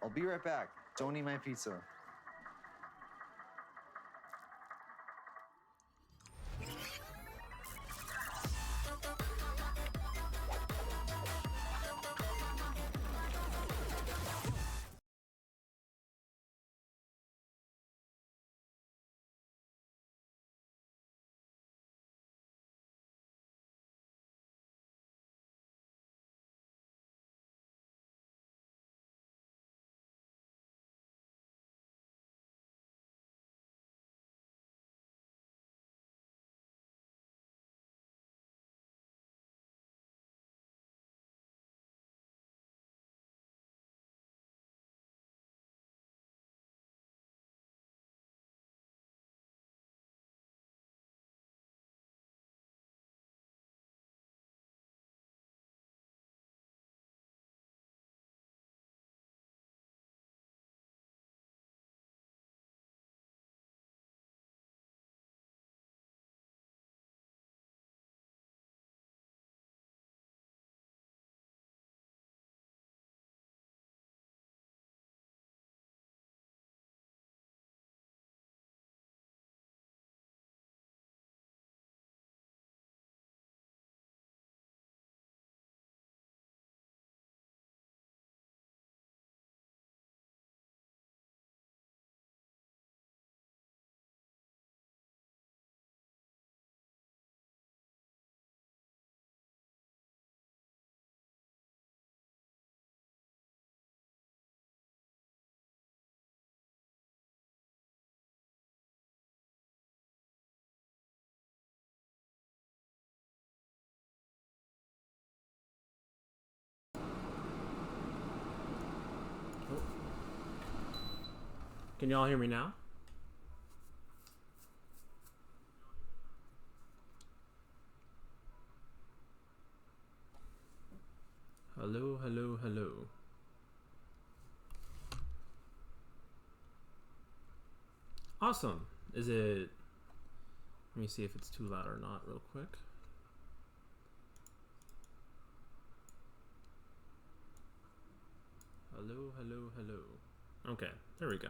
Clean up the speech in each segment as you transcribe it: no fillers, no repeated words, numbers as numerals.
I'll be right back. Don't eat my pizza. Can y'all hear me now? Hello, hello, hello. Awesome. Is it... Let me see if it's too loud or not real quick. Hello, hello, hello. Okay, there we go.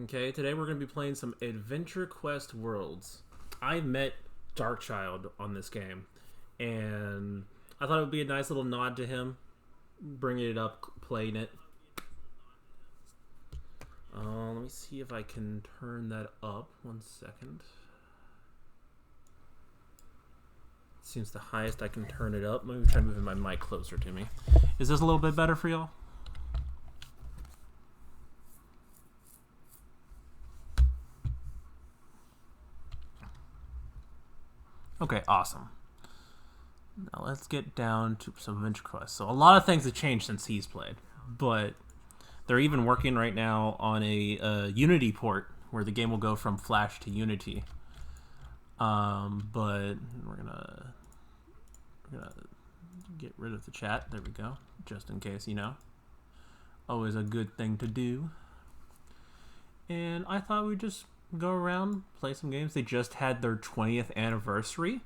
Okay, today we're going to be playing some AdventureQuest Worlds. I met Darkchild on this game, and I thought it would be a nice little nod to him, bringing it up, playing it. Let me see if I can turn that up. 1 second. Seems the highest I can turn it up. Let me try moving my mic closer to me. Is this a little bit better for y'all? Okay, awesome. Now let's get down to some AdventureQuest. So a lot of things have changed since he's played, but they're even working right now on a Unity port where the game will go from Flash to Unity. But we're gonna get rid of the chat. There we go, just in case, you know. Always a good thing to do. And I thought we'd just go around, play some games. They just had their 20th anniversary.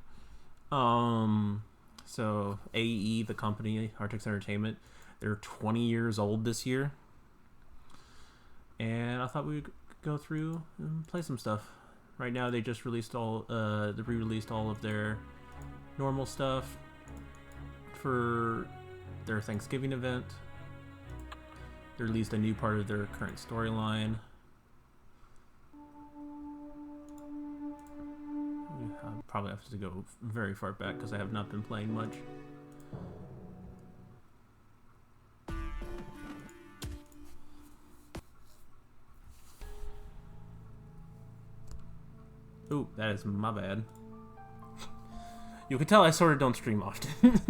So AE, the company, Artix Entertainment, they're 20 years old this year. And I thought we'd go through and play some stuff. Right now they just released they re-released all of their normal stuff for their Thanksgiving event. They released a new part of their current storyline. I'll probably have to go very far back because I have not been playing much. Ooh, that is my bad. You can tell I sort of don't stream often.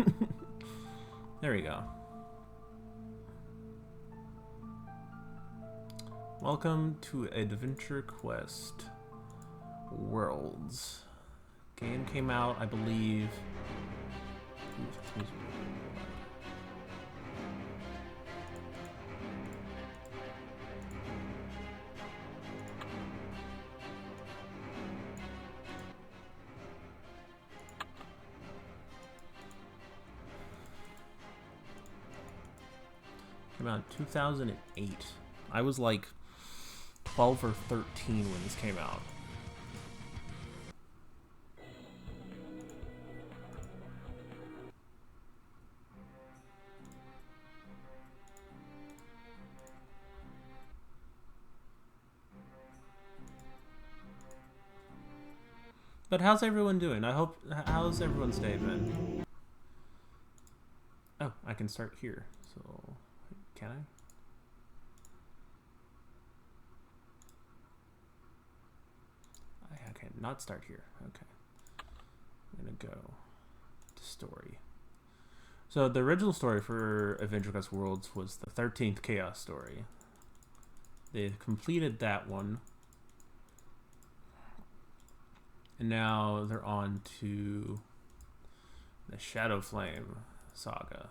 There we go. Welcome to AdventureQuest Worlds. Game came out, I believe. Came out in 2008. I was like 12 or 13 when this came out. But how's everyone doing? How's everyone's day been? Oh, I can start here. So, can I? I cannot start here. Okay. I'm gonna go to story. So the original story for AdventureQuest Worlds was the 13th Chaos story. They completed that one. And now they're on to the Shadow Flame saga.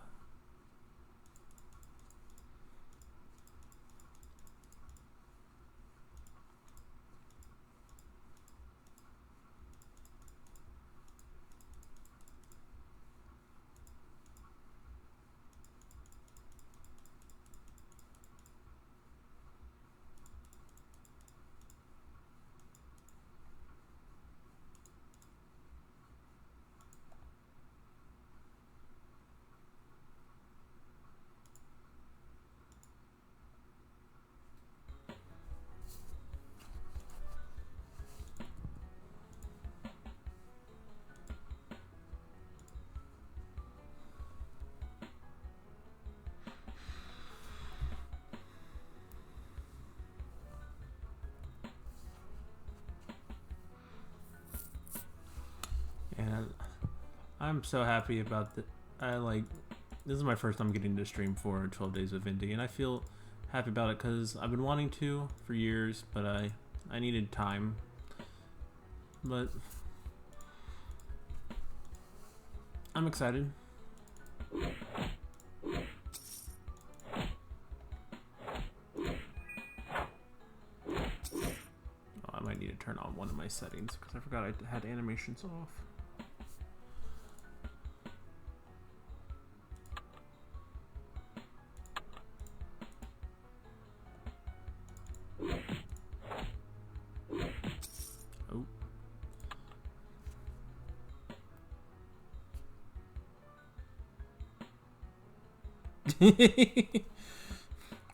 And I'm so happy about that. This is my first time getting to stream for 12 Days of Indie, and I feel happy about it because I've been wanting to for years, but I needed time. But I'm excited. Oh, I might need to turn on one of my settings because I forgot I had animations off.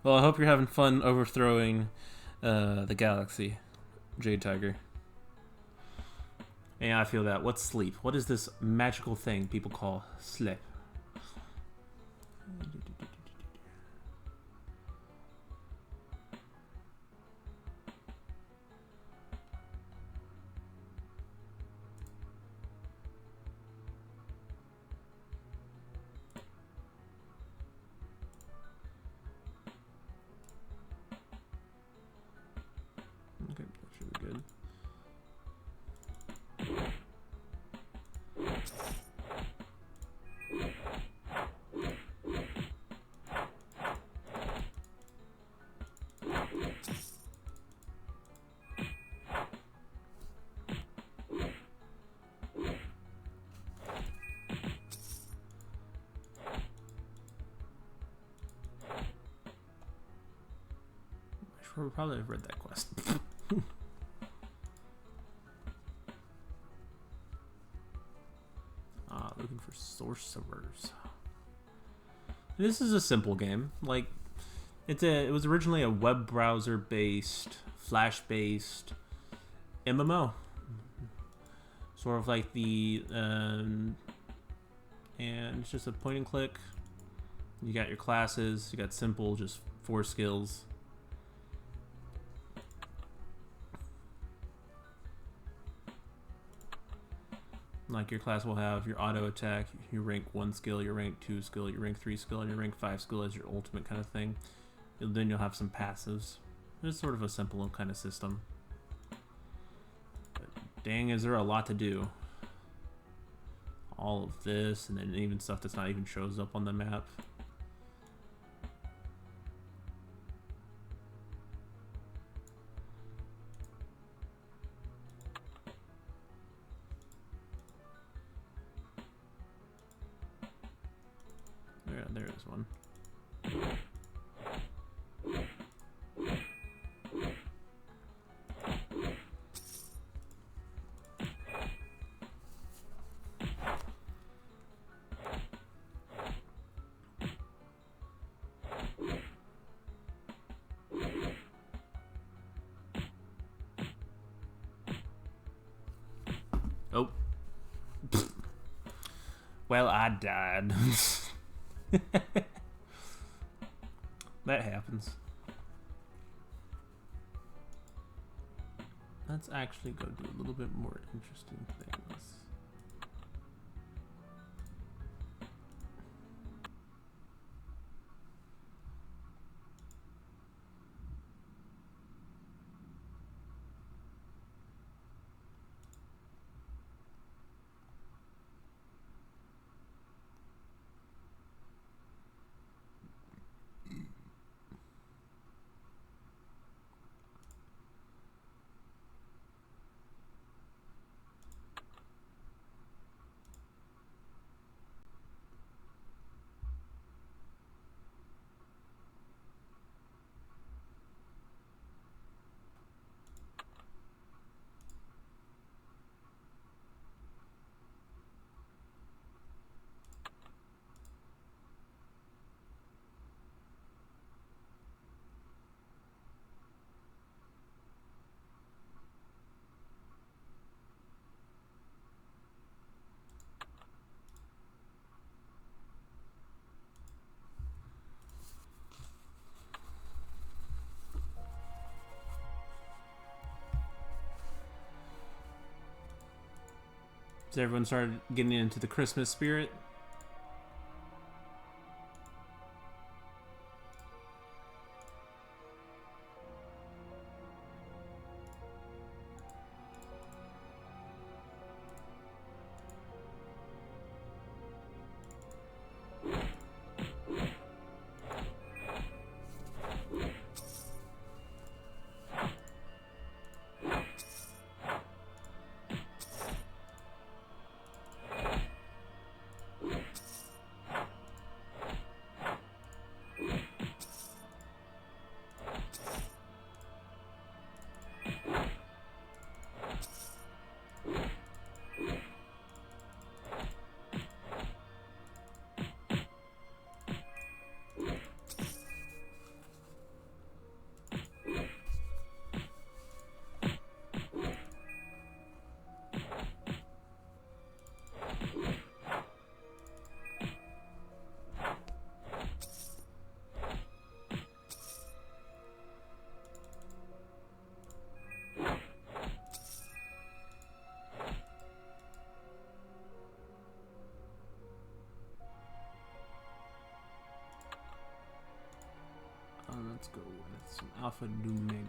Well, I hope you're having fun overthrowing the galaxy, Jade Tiger. Yeah, I feel that. What's sleep? What is this magical thing people call sleep? Okay, that should be good. I should probably have read that quest. Looking for sorcerers. This is a simple game. Like, it was originally a web browser based, Flash based MMO. Sort of like and it's just a point and click. You got your classes. You got simple, just 4 skills. Like your class will have your auto attack, your rank 1 skill, your rank 2 skill, your rank 3 skill, and your rank 5 skill as your ultimate kind of thing. Then you'll have some passives. It's sort of a simple kind of system. But dang, is there a lot to do. All of this, and then even stuff that's not even shows up on the map. There is one. Well, I died. That happens. Let's actually go do a little bit more interesting things. Has everyone started getting into the Christmas spirit? Let's go with some Alpha Numega.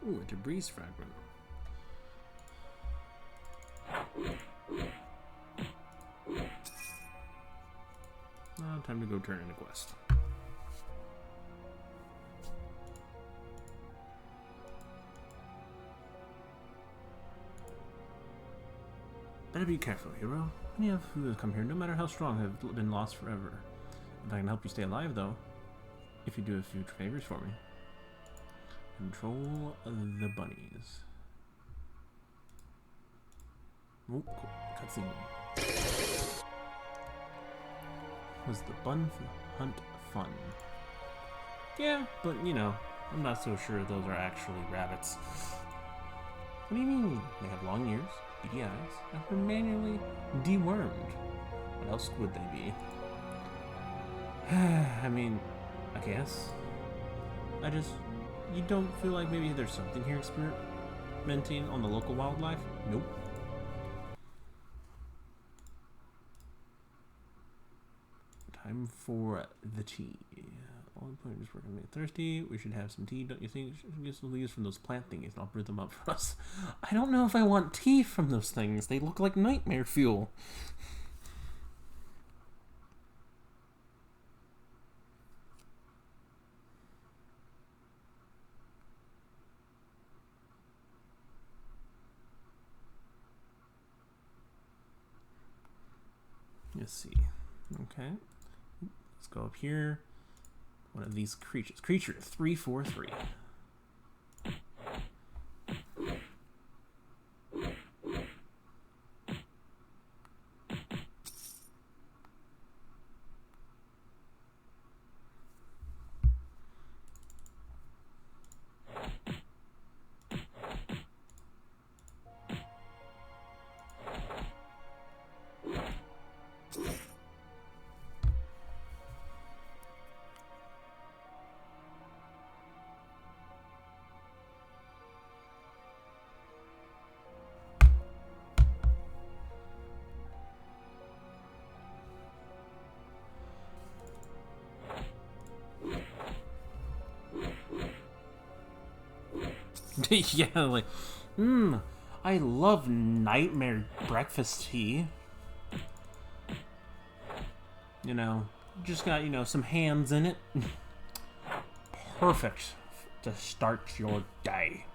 Ooh, a debris fragment. Now, time to go turn in a quest. Better be careful, hero. Many of who have come here, no matter how strong, have been lost forever. If I can help you stay alive, though, if you do a few favors for me. Control the bunnies. Oh, cool. Cutscene. Was the bun hunt fun? Yeah, but you know, I'm not so sure those are actually rabbits. What do you mean? They have long ears, beady eyes, and were manually dewormed. What else would they be? I mean, I guess. You don't feel like maybe there's something here experimenting on the local wildlife? Nope. Time for the tea. All the point is we're gonna make thirsty. We should have some tea, don't you think? We should get some leaves from those plant thingies and I'll brew them up for us. I don't know if I want tea from those things. They look like nightmare fuel. Let's see. Okay. Let's go up here. One of these creatures. Creature 343. Yeah, like, I love nightmare breakfast tea. You know, just got, some hams in it. Perfect to start your day.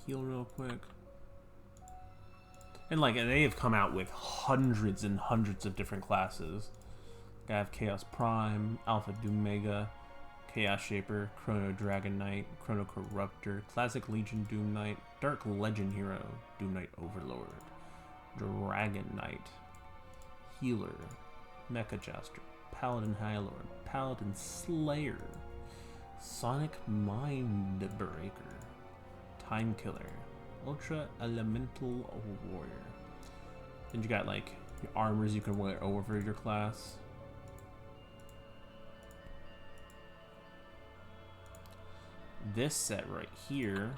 Heal real quick. And like, they have come out with hundreds and hundreds of different classes. I have Chaos Prime, Alpha Doom Mega, Chaos Shaper, Chrono Dragon Knight, Chrono Corruptor, Classic Legion Doom Knight, Dark Legend Hero, Doom Knight Overlord, Dragon Knight, Healer, Mecha Joster, Paladin High Lord, Paladin Slayer, Sonic Mind Breaker, Time Killer, Ultra Elemental Warrior. Then you got like your armors you can wear over your class. This set right here,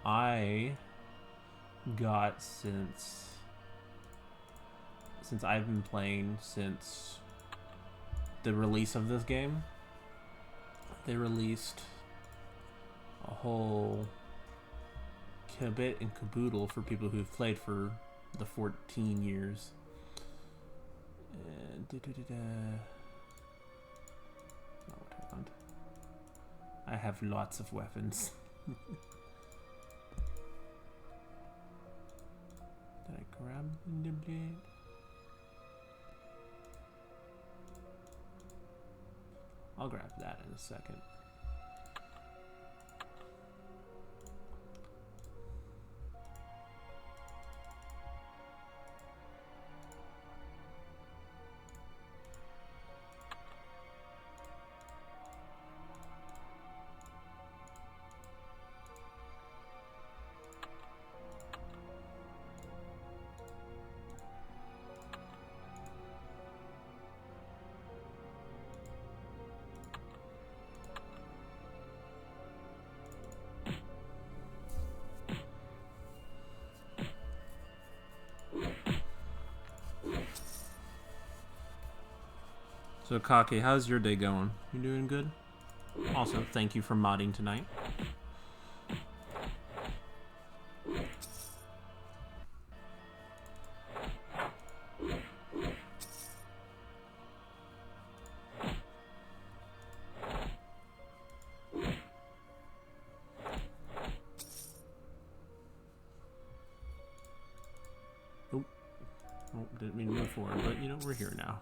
I got since I've been playing since the release of this game. They released a whole kit and caboodle for people who've played for the 14 years. I have lots of weapons. Did I grab the blade? I'll grab that in a second. So Kake, how's your day going? You doing good? Also, thank you for modding tonight. you know, we're here now.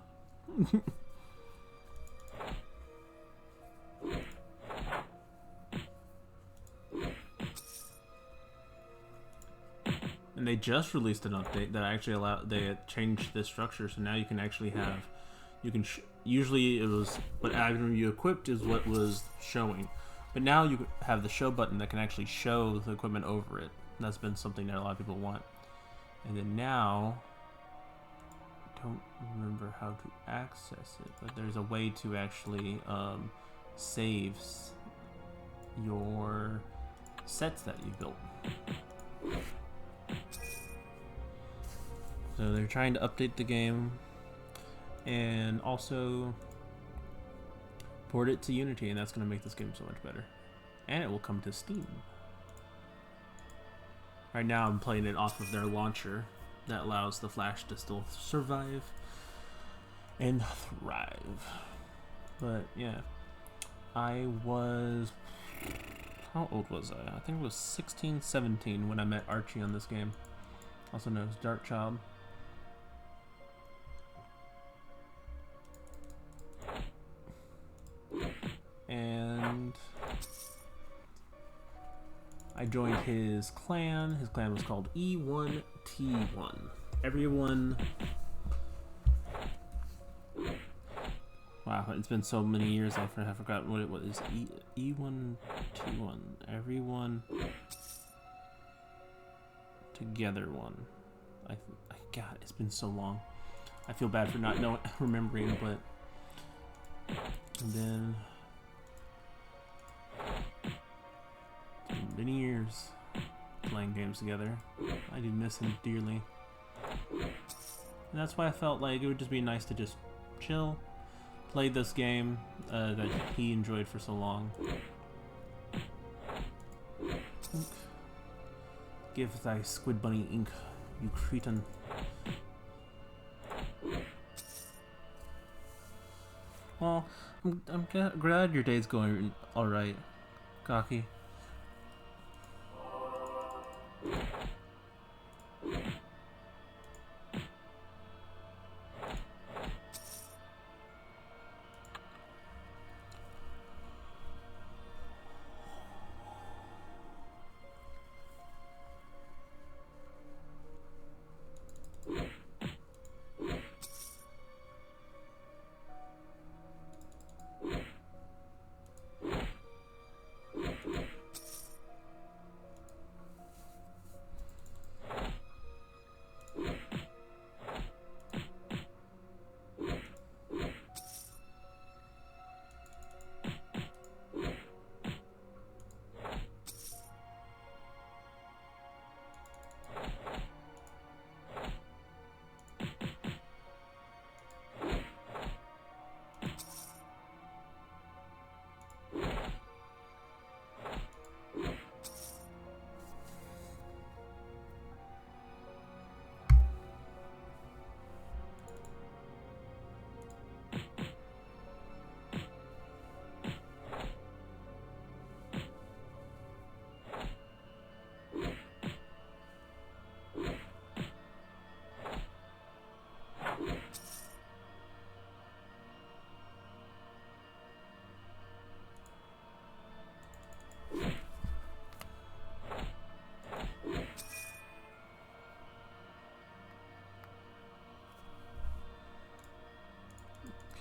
And they just released an update that actually they changed the structure, so now you can actually have, usually it was what item you equipped is what was showing, but now you have the show button that can actually show the equipment over it. And that's been something that a lot of people want. And then now, I don't remember how to access it, but there's a way to actually save your sets that you built. So they're trying to update the game and also port it to Unity, and that's going to make this game so much better. And it will come to Steam. Right now I'm playing it off of their launcher that allows the Flash to still survive and thrive. But yeah, I was... how old was I? I think it was 16, 17 when I met Archie on this game, also known as Dark Child. And I joined his clan. His clan was called E1T1. Everyone... wow, it's been so many years I have forgotten what it was. E1T1. Everyone together one. God, it's been so long. I feel bad for not remembering, but... and then... it's been many years playing games together. I do miss him dearly. And that's why I felt like it would just be nice to just chill, play this game that he enjoyed for so long. Give thy squid bunny ink, you cretin. Well, I'm glad your day's going alright, Gaki.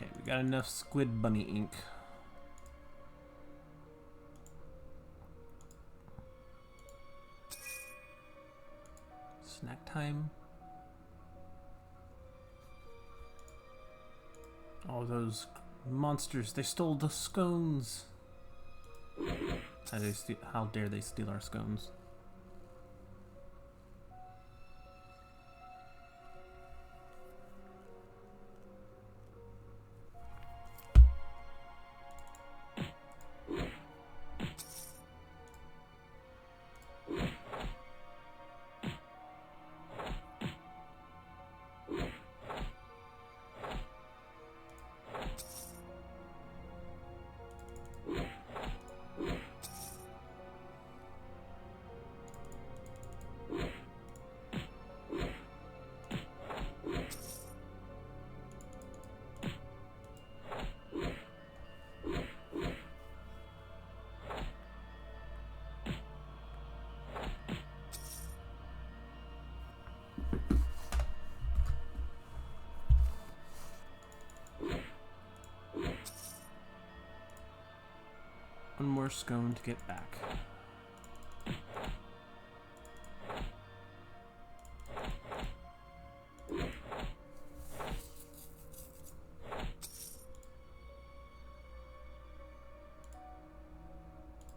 Okay, we got enough squid bunny ink. Snack time. Oh, those monsters, they stole the scones. How dare they steal our scones? One more scone to get back.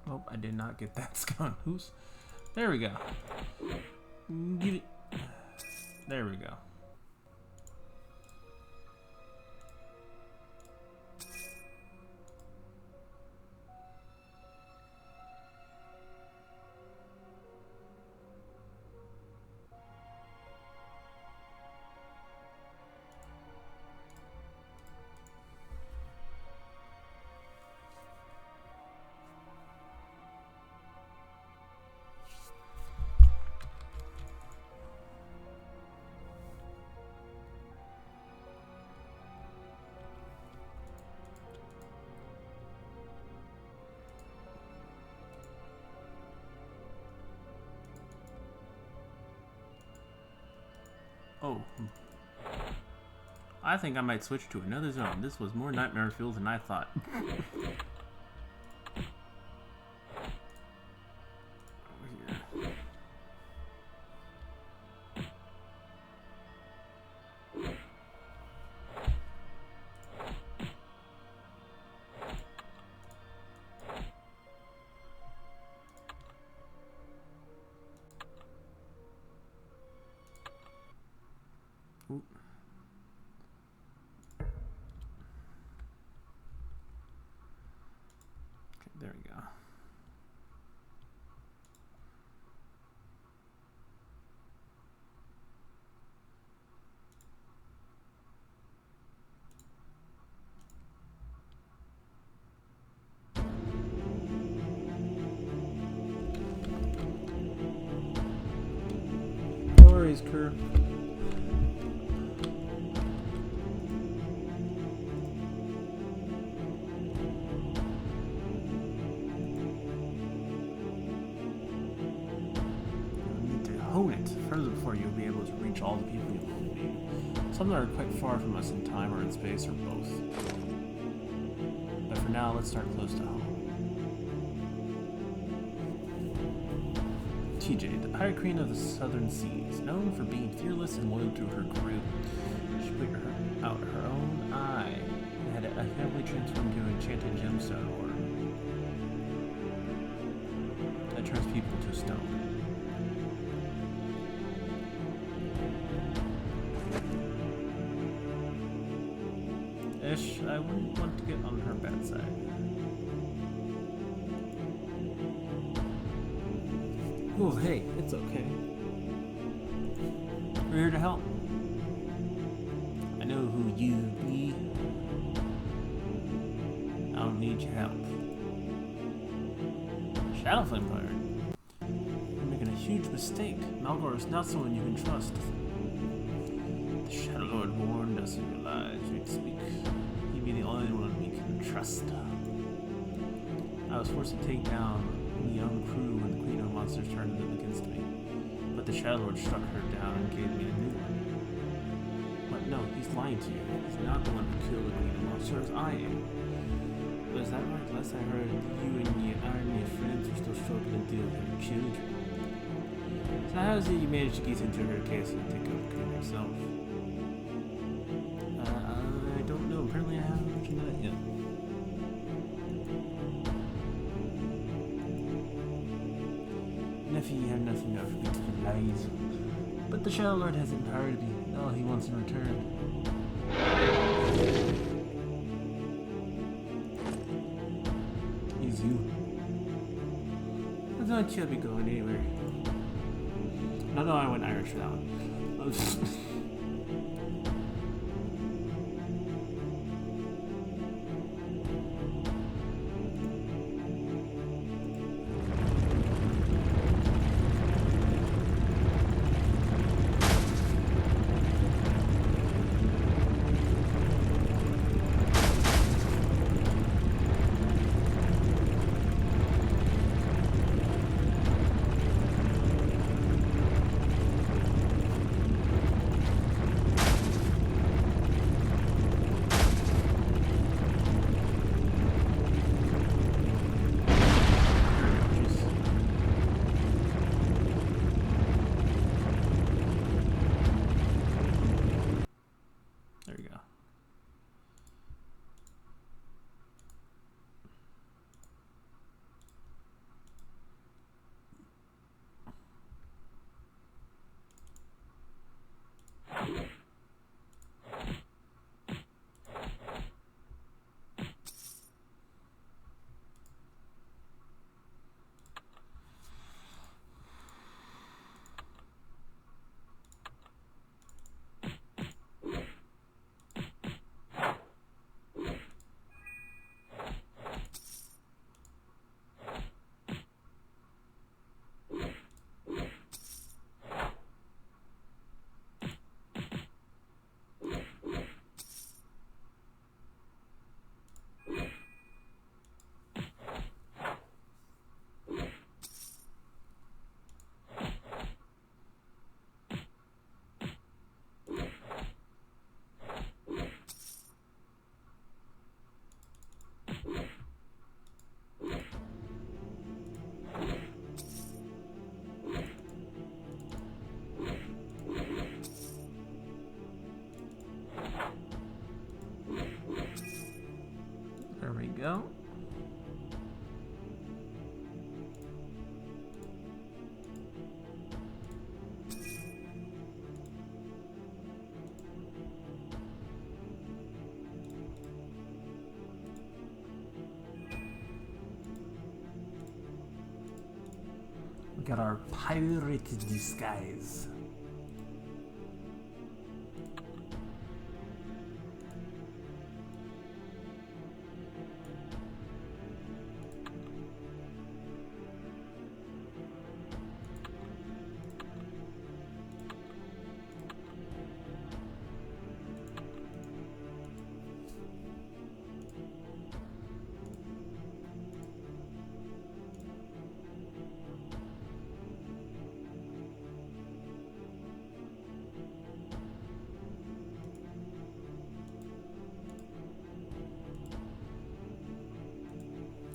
Oh, I did not get that scone. Who's? There we go. Get it. There we go. Oh. I think I might switch to another zone. This was more nightmare-filled than I thought. Ooh. Okay, there we go. No worries, crew. Hone it further before you'll be able to reach all the people you will need. Some that are quite far from us in time or in space, or both. But for now, let's start close to home. TJ, the pirate queen of the southern seas, known for being fearless and loyal to her crew. She put out her own eye and had it heavily transformed into an enchanted gemstone orb that turns people to stone. Ish, I wouldn't want to get on her bad side. Oh, hey, it's okay. We're here to help. I know who you be. I don't need your help. Shadow Flame Pirate. You're making a huge mistake. Malgor is not someone you can trust. The Shadow Lord warned us of your lies. You'd speak. He'd be the only one we can trust. I was forced to take down the young crew when the Queen of Monsters turned them against me. But the Shadow Lord struck her down and gave me a new one. But no, he's lying to you. He's not the one who killed the Queen of Monsters. I am. But is that right? Last I heard, you and your army of friends were still struggling to deal with her children. So how is it you managed to get into her case and take out the Queen herself? I don't know. Apparently I haven't mentioned that yet. Nephew, you have nothing to forget for lies. But the Shadow Lord hasn't hired me. All he wants in return. Is you. I thought you'd be going anywhere. No, I went Irish for that one. There you go. There we go. We got our pirate disguise.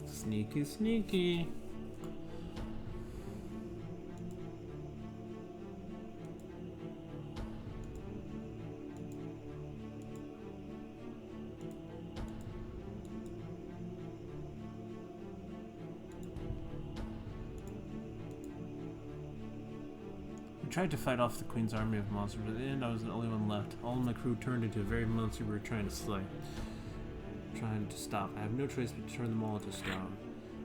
Sneaky, sneaky. We tried to fight off the Queen's army of monsters, but in the end I was the only one left. All of my crew turned into the very monster we were trying to slay. Trying to stop. I have no choice but to turn them all into stone.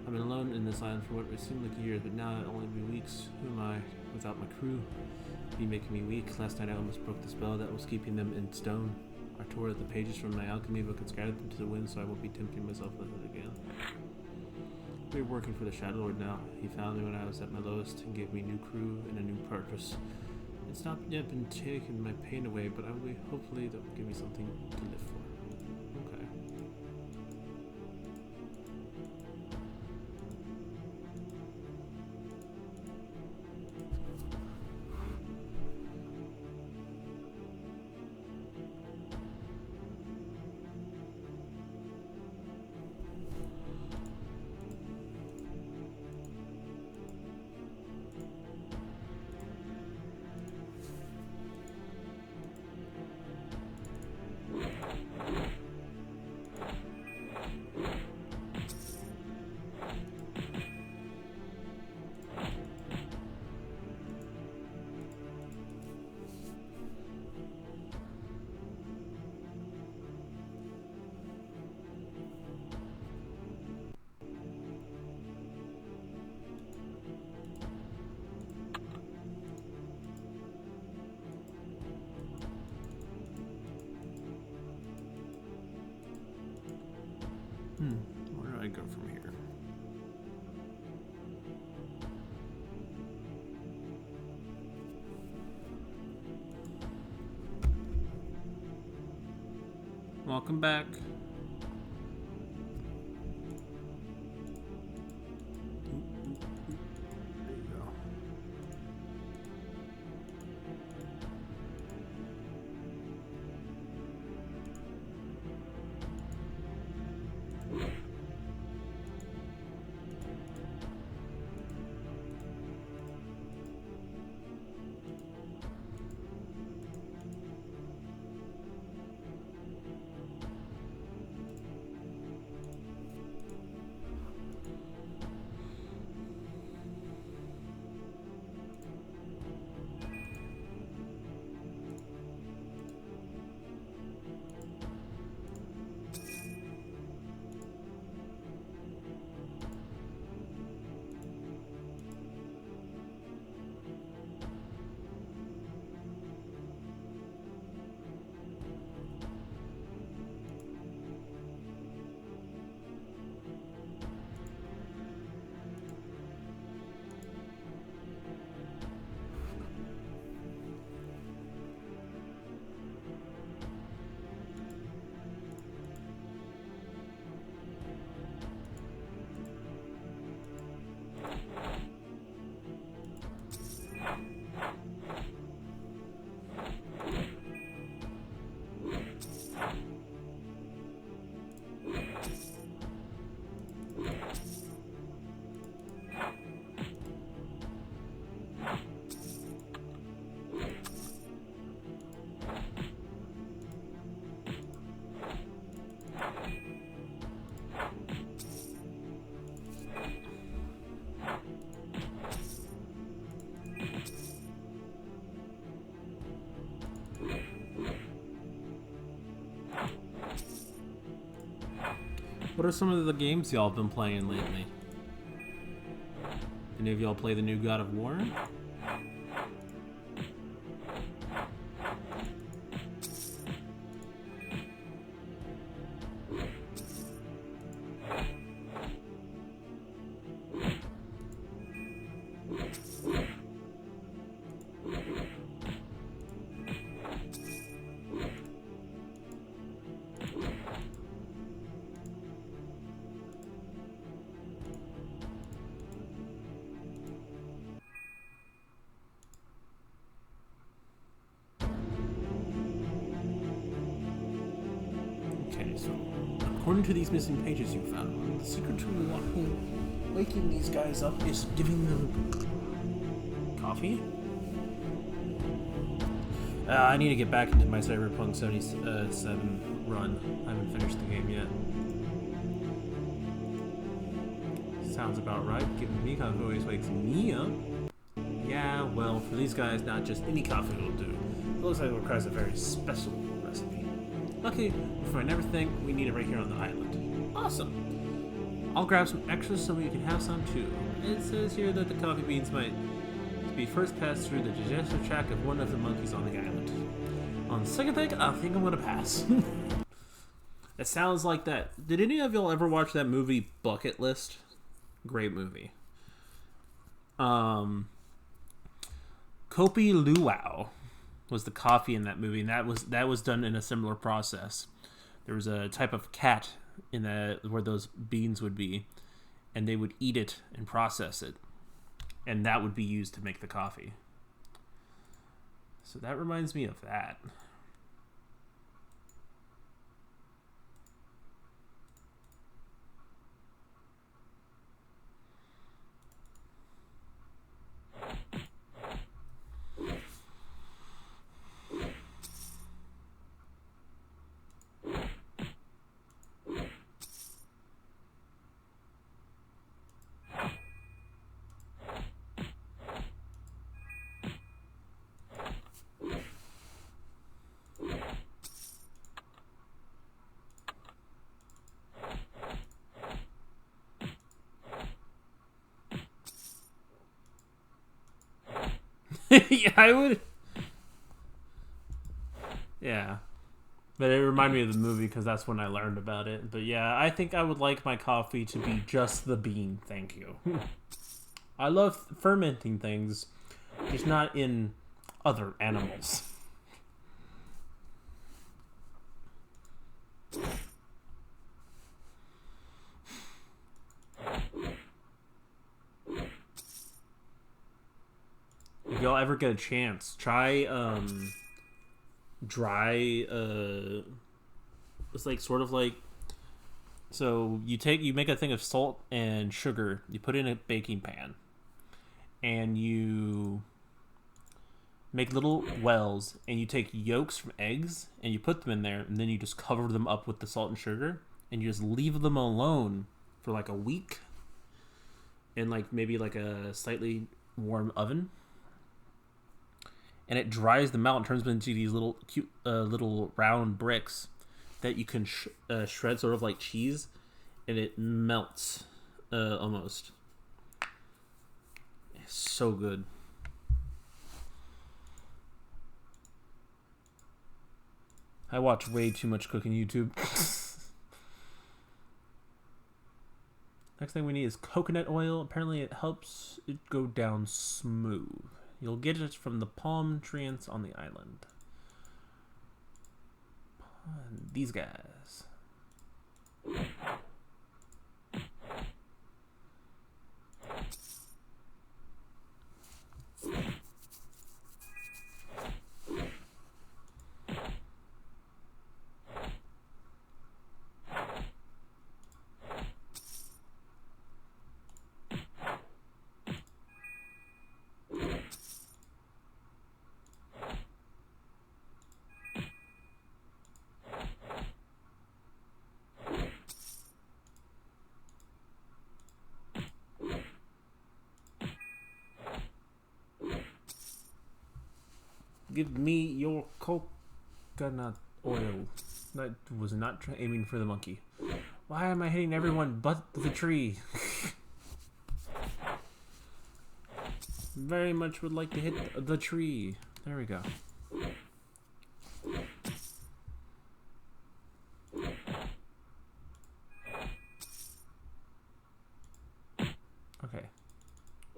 I've been alone in this island for what seemed like years, but now it'll only be weeks. Who am I without my crew? Be making me weak. Last night I almost broke the spell that was keeping them in stone. I tore out the pages from my alchemy book and scattered them to the wind, so I won't be tempting myself with it again. We're working for the Shadow Lord now. He found me when I was at my lowest and gave me a new crew and a new purpose. It's not yet been taking my pain away, but hopefully that will give me something to live for. Okay. Where do I go from here? Welcome back. There you go. What are some of the games y'all been playing lately? Any of y'all play the new God of War? Okay, so according to these missing pages you found, the secret to waking these guys up is giving them coffee? I need to get back into my Cyberpunk 77 run. I haven't finished the game yet. Sounds about right. Giving me coffee always wakes me up. Yeah, well, for these guys, not just any coffee will do. It looks like it requires a very special recipe. Luckily, we'll find everything we need right here on the island. Awesome. I'll grab some extras so we can have some too. It says here that the coffee beans might be first passed through the digestive tract of one of the monkeys on the island. On second think, I think I'm gonna pass. It sounds like that. Did any of y'all ever watch that movie Bucket List? Great movie. Kopi Luwak was the coffee in that movie, and that was done in a similar process. There was a type of cat in where those beans would be, and they would eat it and process it, and that would be used to make the coffee. So that reminds me of that. Yeah, I would. Yeah. But it reminded me of the movie because that's when I learned about it. But yeah, I think I would like my coffee to be just the bean, thank you. I love fermenting things, just not in other animals. If y'all ever get a chance, try dry it's like sort of like, so you make a thing of salt and sugar, you put it in a baking pan, and you make little wells, and you take yolks from eggs and you put them in there, and then you just cover them up with the salt and sugar, and you just leave them alone for like a week in like maybe like a slightly warm oven. And it dries them out and turns them into these little cute, little round bricks that you can shred, sort of like cheese, and it melts almost. It's so good. I watch way too much cooking YouTube. Next thing we need is coconut oil. Apparently, it helps it go down smooth. You'll get it from the palm trees on the island. These guys. Give me your coconut oil. That was not aiming for the monkey. Why am I hitting everyone but the tree? Very much would like to hit the tree. There we go. Okay.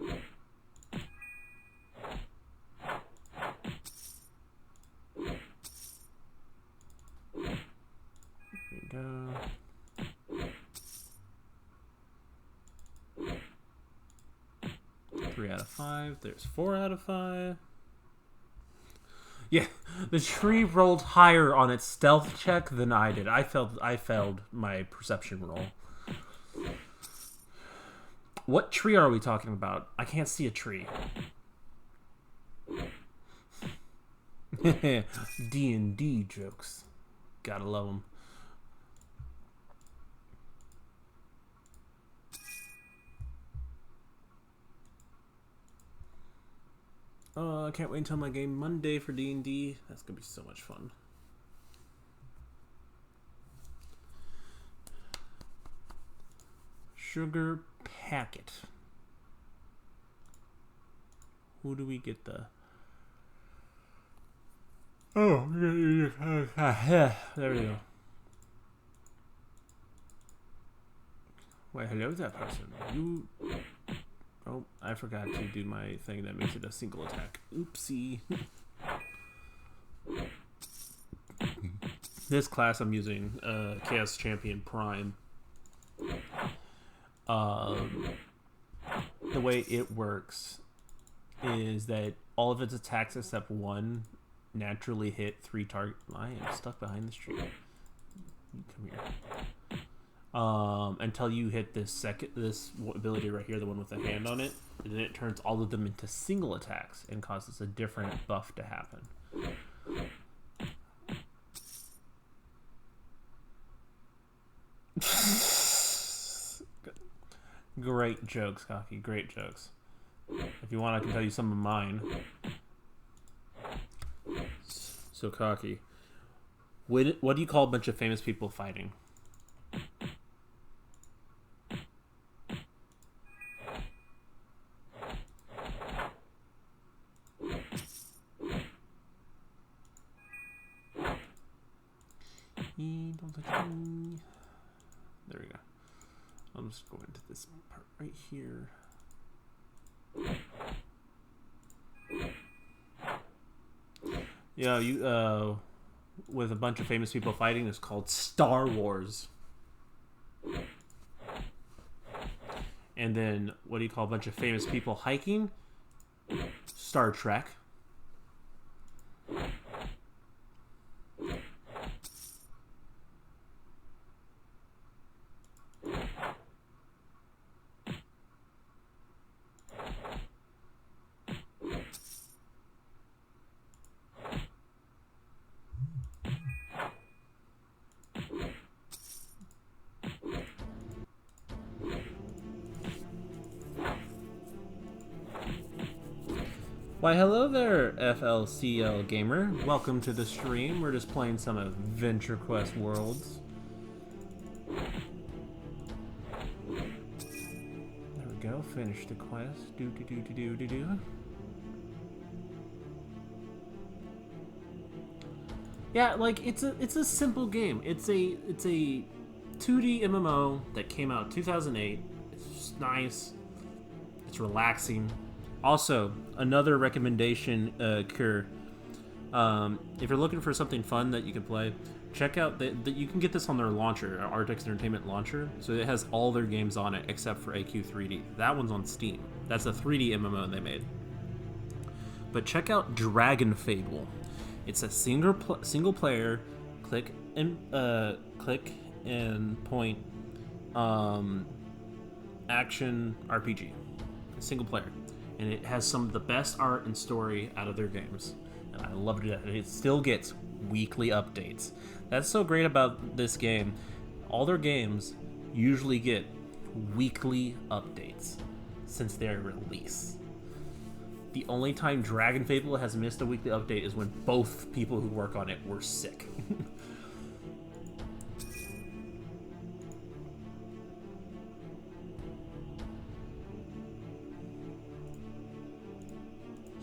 There we go. Three out of 5. There's 4 out of 5. Yeah, the tree rolled higher on its stealth check than I did. I failed my perception roll. What tree are we talking about? I can't see a tree. D&D jokes. Gotta love them. I can't wait until my game Monday for D&D. That's gonna be so much fun. Sugar packet. Who do we get the... Oh, there we go. Wait, hello there, person. You... Oh, I forgot to do my thing that makes it a single attack. Oopsie. This class I'm using, Chaos Champion Prime. The way it works is that all of its attacks except one naturally hit 3 target. I am stuck behind this tree. Come here. Until you hit this ability right here, the one with the hand on it, and then it turns all of them into single attacks and causes a different buff to happen. Great jokes, Cocky. Great jokes. If you want, I can tell you some of mine. So, Cocky, what do you call a bunch of famous people fighting? There we go. I'm just going to this part right here. Yeah, you with a bunch of famous people fighting is called Star Wars. And then what do you call a bunch of famous people hiking? Star Trek. Why, hello there, FLCL gamer. Welcome to the stream. We're just playing some AdventureQuest Worlds. There we go. Finish the quest. Do. Yeah, like it's a simple game. It's a 2D MMO that came out in 2008. It's nice. It's relaxing. Also, another recommendation, Kerr. If you're looking for something fun that you can play, check out that you can get this on their launcher, Artix Entertainment launcher. So it has all their games on it except for AQ3D. That one's on Steam. That's a 3D MMO they made. But check out Dragon Fable. It's a single player, click and point, action RPG, single player. And it has some of the best art and story out of their games. And I loved it. And it still gets weekly updates. That's so great about this game. All their games usually get weekly updates since their release. The only time Dragon Fable has missed a weekly update is when both people who work on it were sick.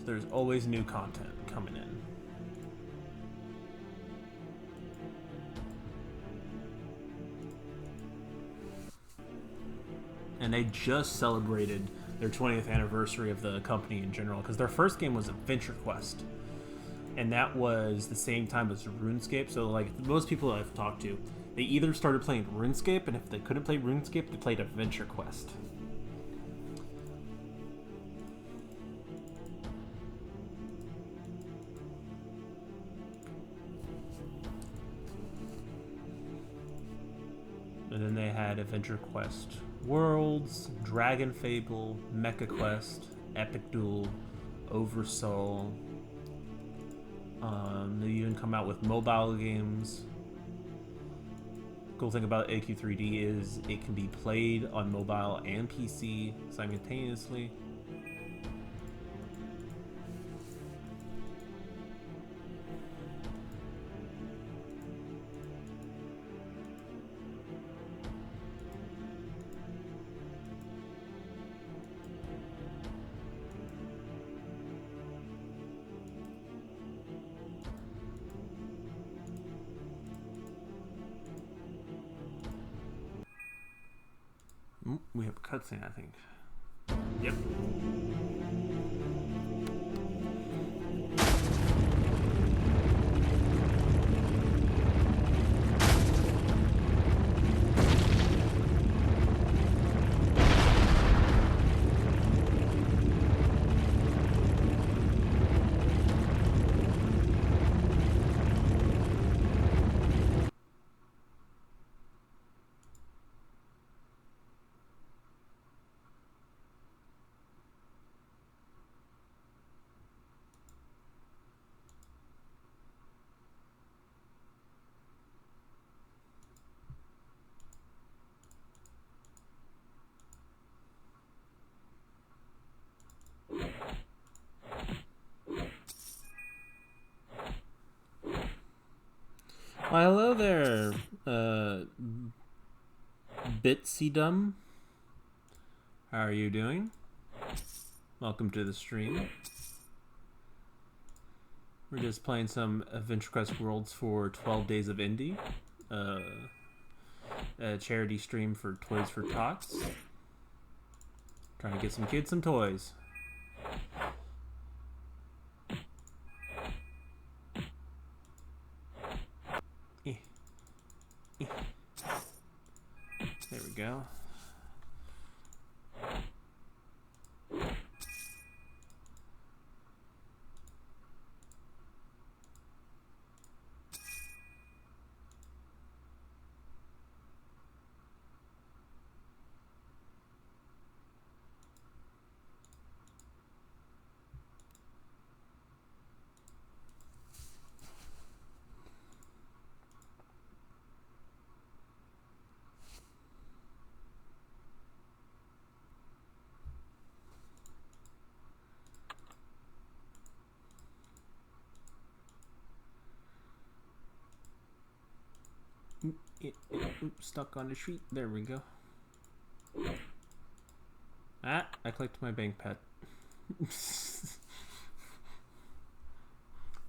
So there's always new content coming in. And they just celebrated their 20th anniversary of the company in general, because their first game was AdventureQuest, and that was the same time as RuneScape. So like most people I've talked to, they either started playing RuneScape, and if they couldn't play RuneScape, they played AdventureQuest. And then they had AdventureQuest Worlds, Dragon Fable, Mecha Quest, Epic Duel, Oversoul. They even come out with mobile games. Cool thing about AQ3D is it can be played on mobile and PC simultaneously. We have a cutscene, I think. Yep. Why, hello there, Bitsydum. How are you doing? Welcome to the stream. We're just playing some AdventureQuest Worlds for 12 Days of Indie. A charity stream for Toys for Tots. Trying to get some kids some toys. There we go. Oops, stuck on the sheet. There we go. Ah, I clicked my bank pad.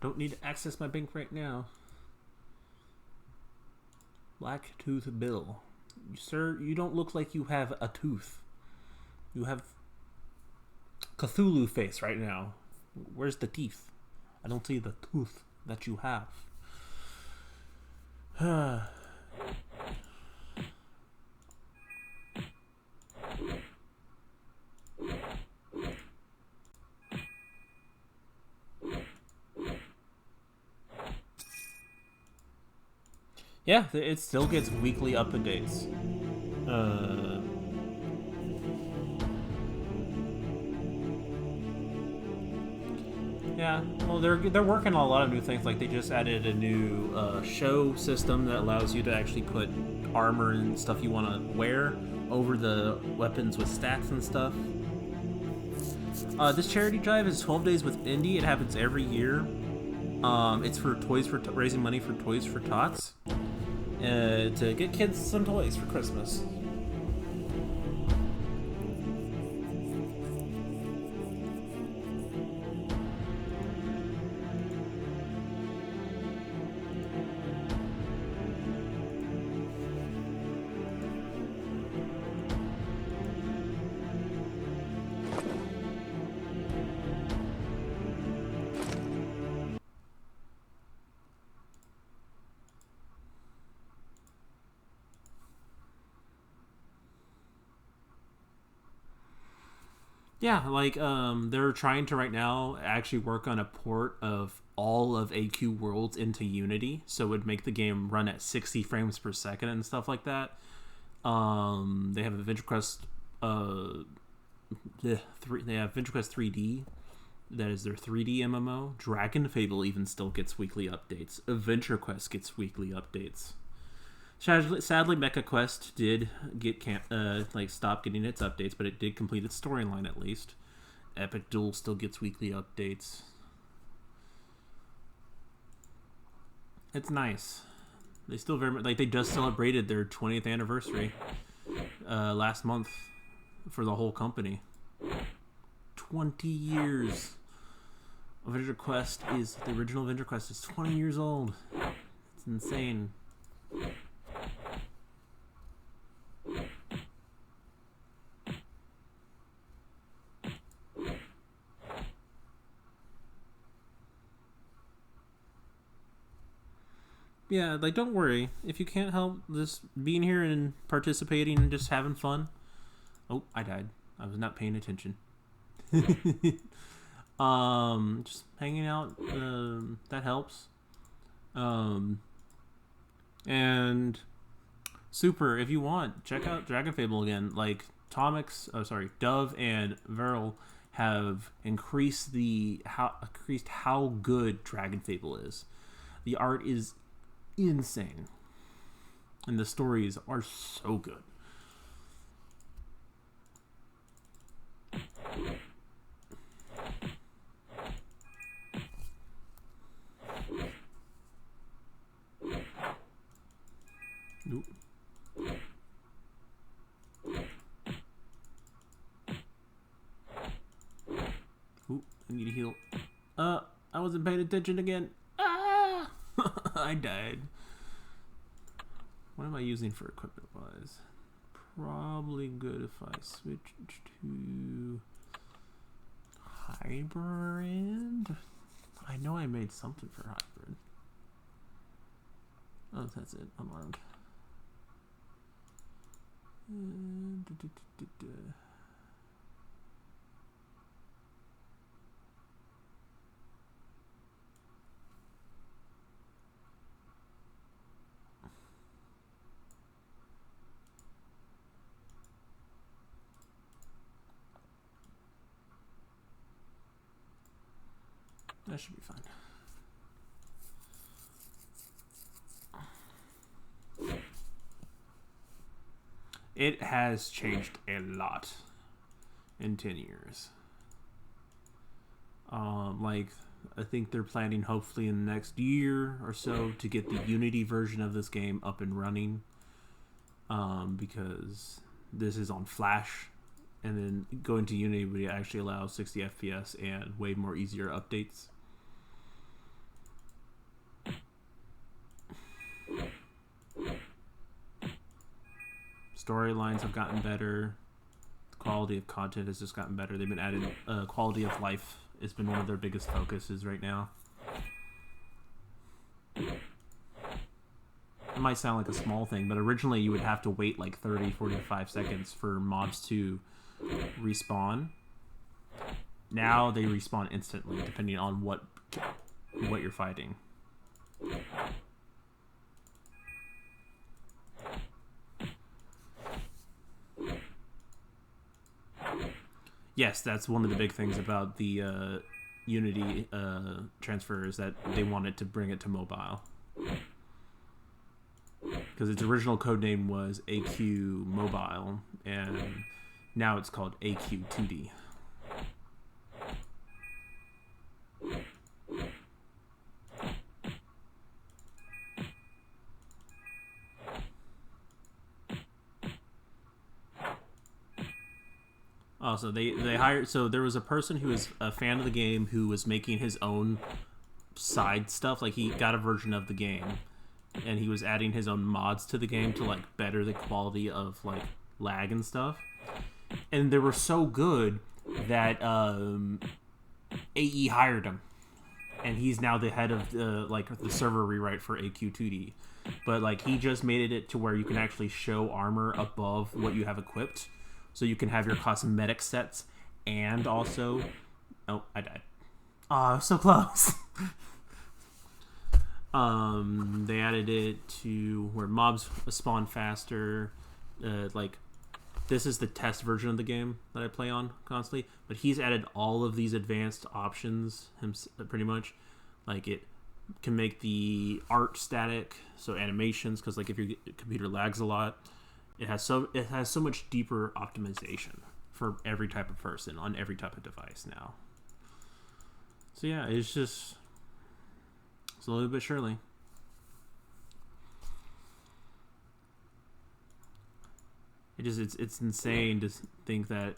Don't need to access my bank right now. Black Tooth Bill. Sir, you don't look like you have a tooth. You have Cthulhu face right now. Where's the teeth? I don't see the tooth that you have. Yeah, it still gets weekly updates. Yeah, well, they're working on a lot of new things. Like they just added a new show system that allows you to actually put armor and stuff you want to wear over the weapons with stats and stuff. This charity drive is 12 Days with Indie. It happens every year. It's for raising money for Toys for Tots to get kids some toys for Christmas. Yeah, like they're trying to right now actually work on a port of all of AQ Worlds into Unity, so it would make the game run at 60 frames per second and stuff like that. They have AdventureQuest they have AdventureQuest 3D. That is their 3D MMO. Dragon Fable even still gets weekly updates. AdventureQuest gets weekly updates. Sadly, MechaQuest did get stop getting its updates, but it did complete its storyline at least. Epic Duel still gets weekly updates. It's nice. They still very much they just celebrated their 20th anniversary last month for the whole company. 20 years. AdventureQuest is the original AdventureQuest is 20 years old. It's insane. Yeah, like don't worry. If you can't help just being here and participating and just having fun. Oh, I died. I was not paying attention. Just hanging out, that helps. And super, if you want, check out Dragon Fable again. Like Dove and Veril have increased how good Dragon Fable is. The art is insane, and the stories are so good. Nope. Ooh, I need to heal. I wasn't paying attention again. Ah! I died. What am I using for equipment wise? Probably good if I switch to hybrid. I know I made something for hybrid. Oh, that's it. Unarmed. That should be fine. It has changed a lot in 10 years. I think they're planning hopefully in the next year or so to get the Unity version of this game up and running. Because this is on Flash, and then going to Unity would actually allow 60 FPS and way more easier updates. Storylines have gotten better. The quality of content has just gotten better. They've been adding quality of life has been one of their biggest focuses right now. It might sound like a small thing, but originally you would have to wait like 30-45 seconds for mobs to respawn. Now they respawn instantly depending on what you're fighting. Yes, that's one of the big things about the Unity transfer is that they wanted to bring it to mobile. Because its original codename was AQ Mobile, and now it's called AQ 2D. Also, they hired... So there was a person who was a fan of the game who was making his own side stuff. Like, he got a version of the game, and he was adding his own mods to the game to, like, better the quality of, like, lag and stuff. And they were so good that AE hired him. And he's now the head of, the server rewrite for AQ2D. But, like, he just made it to where you can actually show armor above what you have equipped. So you can have your cosmetic sets and also... Oh, I died. Oh, so close. They added it to where mobs spawn faster. Like, this is the test version of the game that I play on constantly, but he's added all of these advanced options, pretty much. Like, it can make the art static, so animations, because like if your computer lags a lot, it has so much deeper optimization for every type of person on every type of device now. So yeah, it's just slowly but surely. It's insane to think that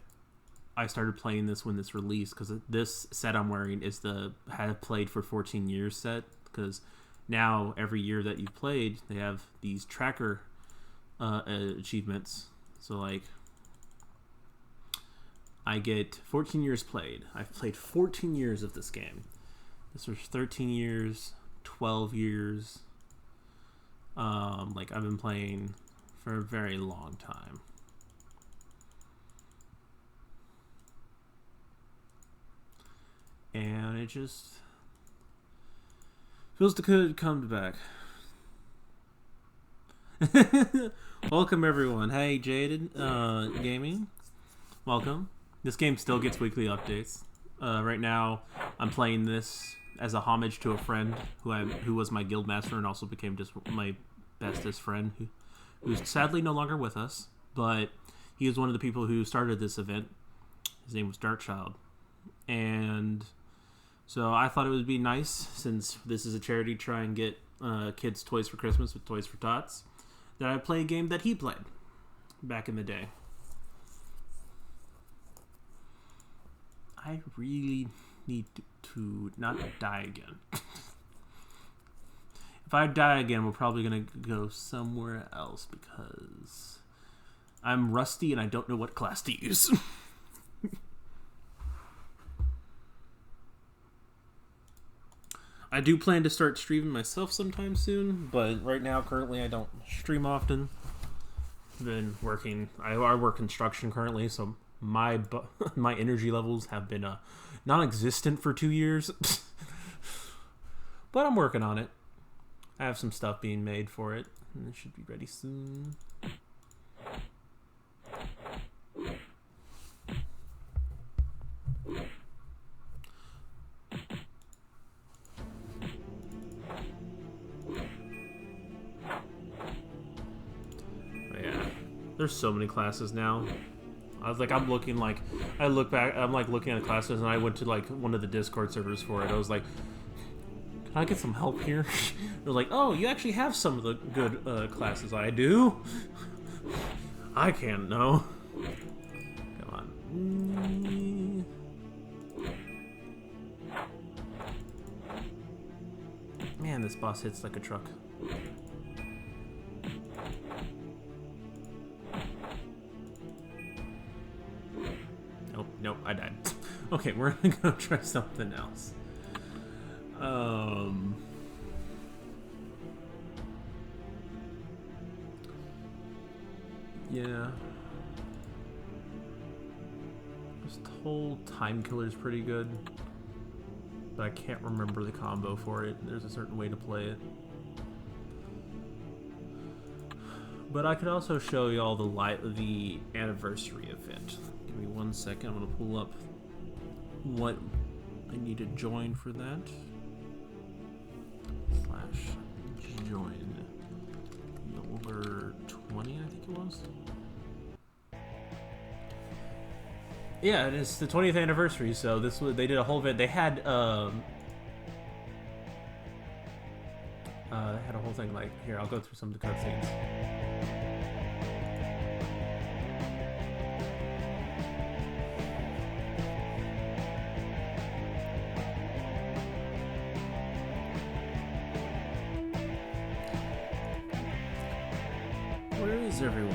I started playing this when this released, because this set I'm wearing is the have played for 14 years set, because now every year that you've played they have these tracker achievements. So like I get 14 years played. I've played 14 years of this game. This was 13 years, 12 years. Like I've been playing for a very long time. And it just feels good to come back. Welcome everyone. Hey Jaded Gaming. Welcome. This game still gets weekly updates. Right now I'm playing this as a homage to a friend who was my guild master and also became just my bestest friend, who's sadly no longer with us, but he was one of the people who started this event. His name was Darkchild. And so I thought it would be nice, since this is a charity to try and get kids toys for Christmas with Toys for Tots, that I play a game that he played back in the day. I really need to not die again. If I die again, we're probably going to go somewhere else, because I'm rusty and I don't know what class to use. I do plan to start streaming myself sometime soon, but right now, currently, I don't stream often. I've been working. I work construction currently, so my energy levels have been non-existent for 2 years. But I'm working on it. I have some stuff being made for it, and it should be ready soon. There's so many classes now. I'm looking like, I look back, I'm like looking at the classes, and I went to like one of the Discord servers for it. I was like, can I get some help here? They're like, oh, you actually have some of the good classes. I do? I can't know. Come on. Man, this boss hits like a truck. Nope, I died. Okay, we're gonna go try something else. Yeah. This whole time killer is pretty good, but I can't remember the combo for it. There's a certain way to play it. But I could also show you all the anniversary event. Give me 1 second. I'm gonna pull up what I need to join for that. / join number 20, I think it was. Yeah, it is the 20th anniversary. So they did a whole event. They had a whole thing like here. I'll go through some of the cutscenes. Where is everyone?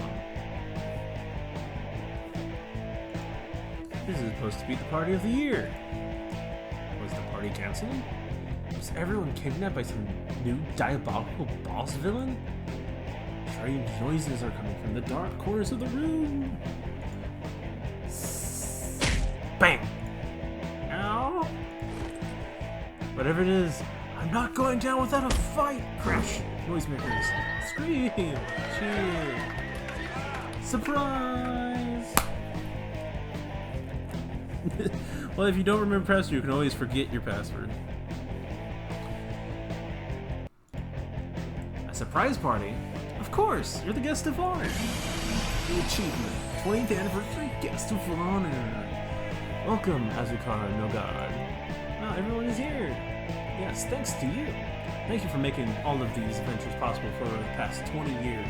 This is supposed to be the party of the year. Was the party canceled? Was everyone kidnapped by some new diabolical boss villain? Strange noises are coming from the dark corners of the room. Bang! Ow! Whatever it is, I'm not going down without a fight! Crash! Noisemakers. Scream! Cheer! Surprise! Well, if you don't remember password, you can always forget your password. A surprise party? Of course! You're the guest of honor! The achievement. 20th anniversary guest of honor. Welcome, Azuukhar, no god. Wow, everyone is here. Yes, thanks to you. Thank you for making all of these adventures possible for the past 20 years.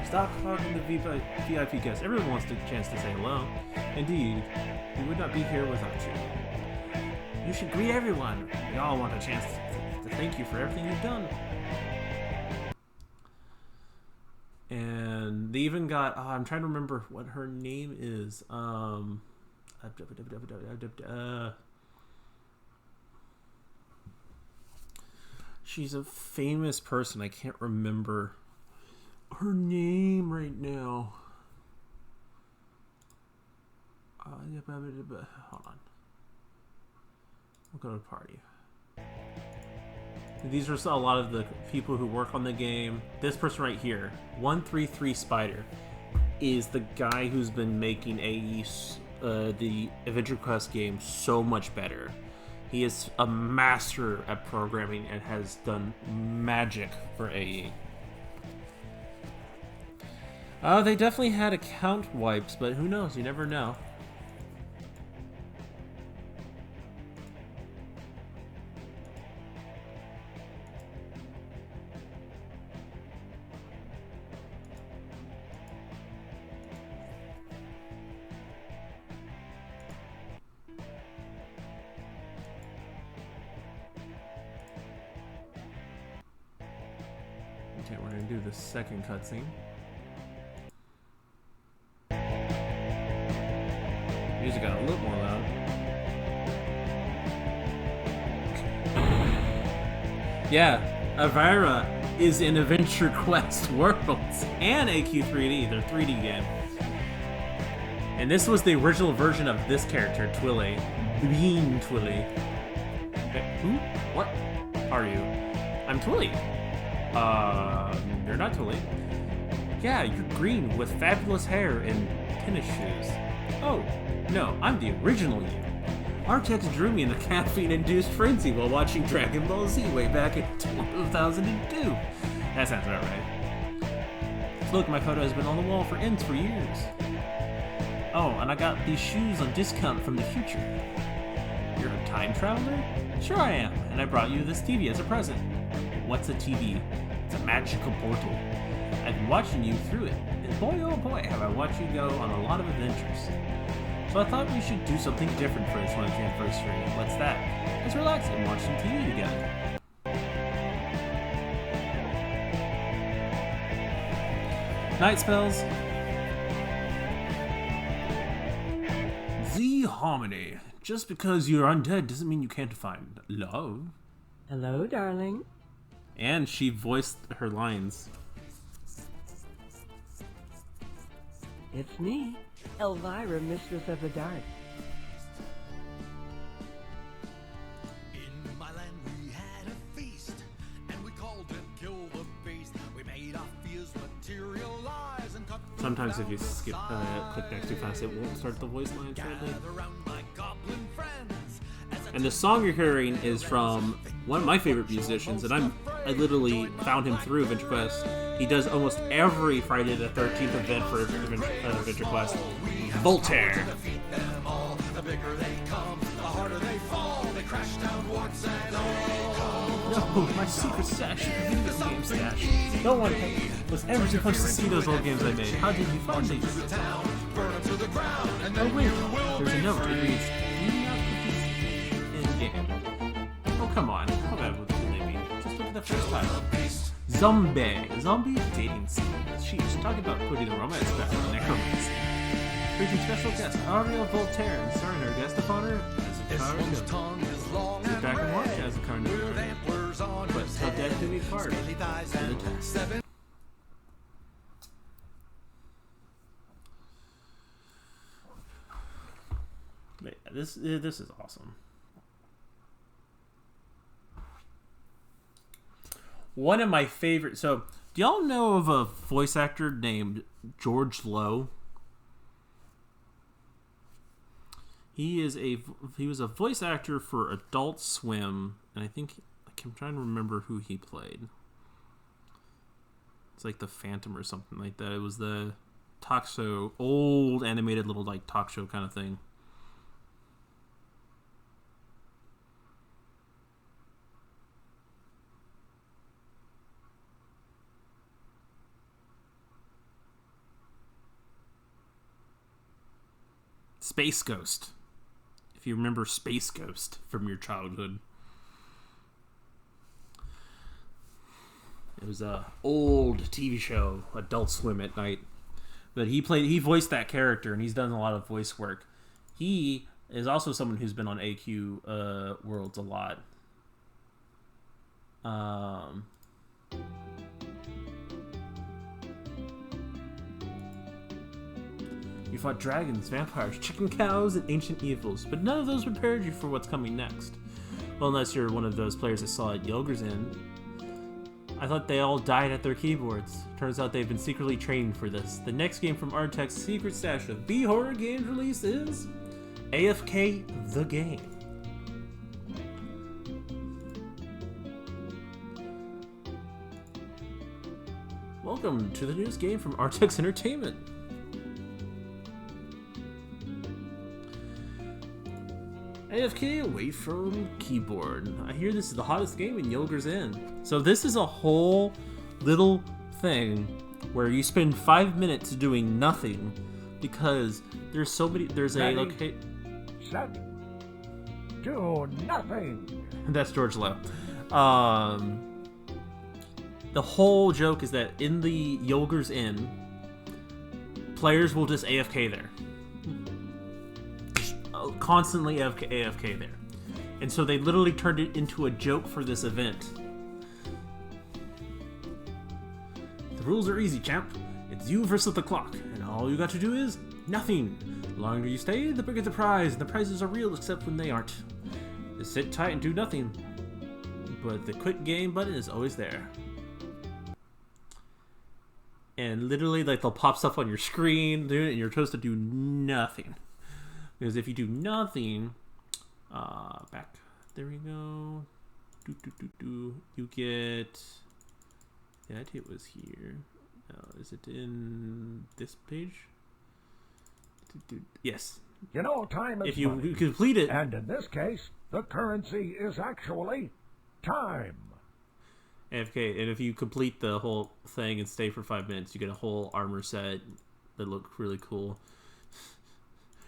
Stop hogging the VIP guests. Everyone wants a chance to say hello. Indeed, we would not be here without you. You should greet everyone. We all want a chance to thank you for everything you've done. And they even got, I'm trying to remember what her name is. She's a famous person. I can't remember her name right now. Hold on. We'll go to party. These are a lot of the people who work on the game. This person right here, 133 Spider, is the guy who's been making AE, the AdventureQuest game, so much better. He is a master at programming and has done magic for AE. They definitely had account wipes, but who knows? You never know. Okay, we're gonna do the second cutscene. Music got a little more loud. Yeah, Avira is in AdventureQuest Worlds and AQ3D, their 3D game. And this was the original version of this character, Twilly. Bean Twilly. Who? What are you? I'm Twilly. You're not Twilly. Yeah, you're green with fabulous hair and tennis shoes. Oh, no, I'm the original you. Artex drew me in a caffeine-induced frenzy while watching Dragon Ball Z way back in 2002. That sounds about right. Look, my photo has been on the wall for years. Oh, and I got these shoes on discount from the future. You're a time traveler? Sure I am, and I brought you this TV as a present. What's a TV? It's a magical portal. I've been watching you through it, and boy oh boy have I watched you go on a lot of adventures. So I thought we should do something different for its 20th anniversary. What's that? Let's relax and watch some TV together. Night spells. The Harmony. Just because you're undead doesn't mean you can't find love. Hello, darling. And she voiced her lines. It's me, Elvira, Mistress of the Dark. In my land we had a feast, and we called it Kill the Beast. We made our fears materialize and cut. Sometimes if you skip, click next too fast, it won't start the voice line shortly. And the song you're hearing is from one of my favorite musicians, and I literally found him through AdventureQuest. He does almost every Friday the 13th event for AdventureQuest. Voltaire. No, my secret stash, video game stash. No one was ever supposed to see those old games I made. How did you find these? Oh wait, there's a note. It reads, "Do not put these in game." Oh come on, how bad would they be? Just look at the first title. Zombie dating scene. Sheesh, talk about putting a romance back on necromancy. Featuring special guest Ariel Voltaire and starring our guest of honor, Azuukhar. Sit back and watch Azuukhar. But till death do we part. In the test. This is awesome. One of my favorite. So, do y'all know of a voice actor named George Lowe? He was a voice actor for Adult Swim, and I'm trying to remember who he played. It's like the Phantom or something like that. It was the talk show, old animated little like talk show kind of thing. Space Ghost. If you remember Space Ghost from your childhood. It was a old TV show, Adult Swim at night. But he voiced that character, and he's done a lot of voice work. He is also someone who's been on AQ Worlds a lot. You fought dragons, vampires, chicken cows, and ancient evils, but none of those prepared you for what's coming next. Well, unless you're one of those players that saw at Yogur's Inn. I thought they all died at their keyboards. Turns out they've been secretly training for this. The next game from Artec's secret stash of B-horror games release is AFK the Game. Welcome to the newest game from Artec's Entertainment. AFK away from keyboard. I hear this is the hottest game in Yogur's Inn. So this is a whole little thing where you spend 5 minutes doing nothing because there's so many. There's a location. Set. Do nothing. That's George Lowe. The whole joke is that in the Yogur's Inn, players will just AFK there. Constantly AFK there. And so they literally turned it into a joke for this event. The rules are easy, champ. It's you versus the clock, and all you got to do is nothing. The longer you stay, the bigger the prize, and the prizes are real except when they aren't. Just sit tight and do nothing. But the quit game button is always there. And literally, like, they'll pop stuff on your screen, and you're supposed to do nothing. Because if you do nothing, back, there we go, you get, that it was here, is it in this page? Yes. You know, time is if you money. complete it, And in this case, the currency is actually time. AFK, and if you complete the whole thing and stay for 5 minutes, you get a whole armor set that look really cool.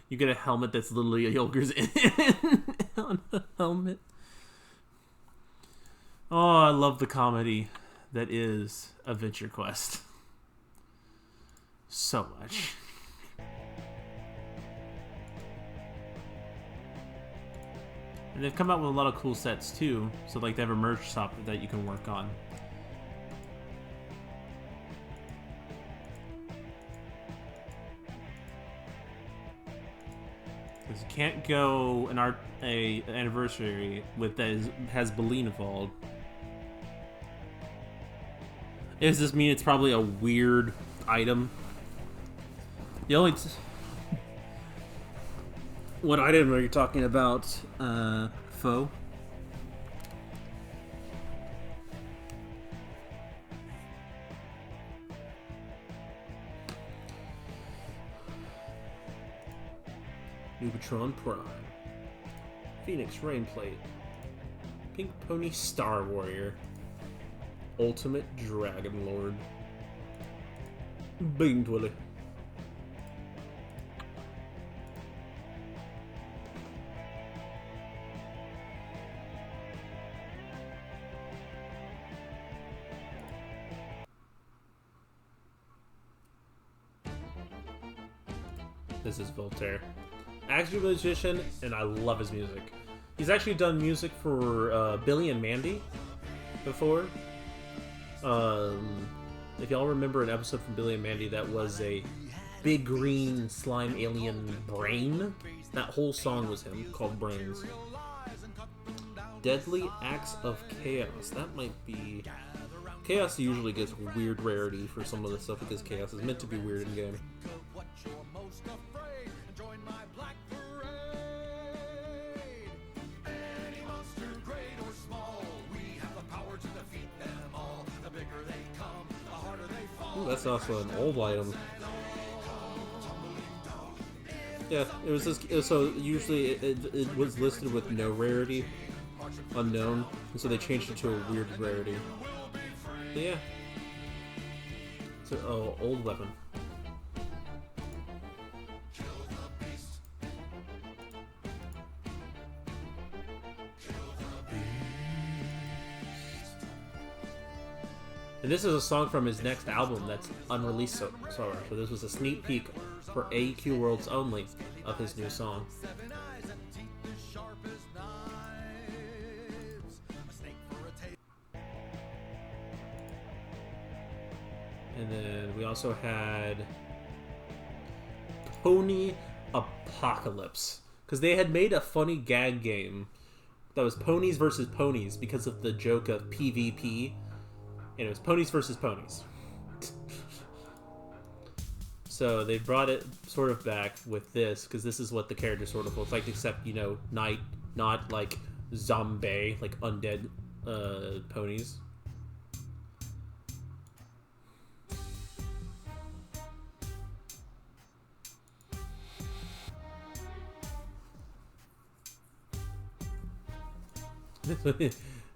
You get a helmet that's literally a Yogur's Inn on a helmet. Oh, I love the comedy that is AdventureQuest. So much. And they've come out with a lot of cool sets too. So like they have a merch shop that you can work on. Because you can't go an anniversary with that has Baleen involved. Does this mean it's probably a weird item? The only what item are you talking about, Foe? Nubitron Prime, Phoenix Rainplate, Pink Pony Star Warrior, Ultimate Dragon Lord, Bean Twilly. This is Voltaire. Actually a musician, and I love his music. He's actually done music for Billy and Mandy before. If y'all remember an episode from Billy and Mandy, that was a big green slime alien Brain. That whole song was him, called Brains. Deadly Acts of Chaos. That might be... Chaos usually gets weird rarity for some of the stuff because Chaos is meant to be weird in game. Ooh, that's also an old item. Yeah, it was just, so usually it was listed with no rarity, unknown, and so they changed it to a weird rarity. But yeah. So, old weapon. And this is a song from his next album that's unreleased so far. So this was a sneak peek for AdventureQuest Worlds only of his new song. And then we also had Pony Apocalypse. Because they had made a funny gag game that was ponies versus ponies because of the joke of PvP. And it was ponies versus ponies. So they brought it sort of back with this, because this is what the character sort of looks like, except, you know, not like zombie, like undead ponies.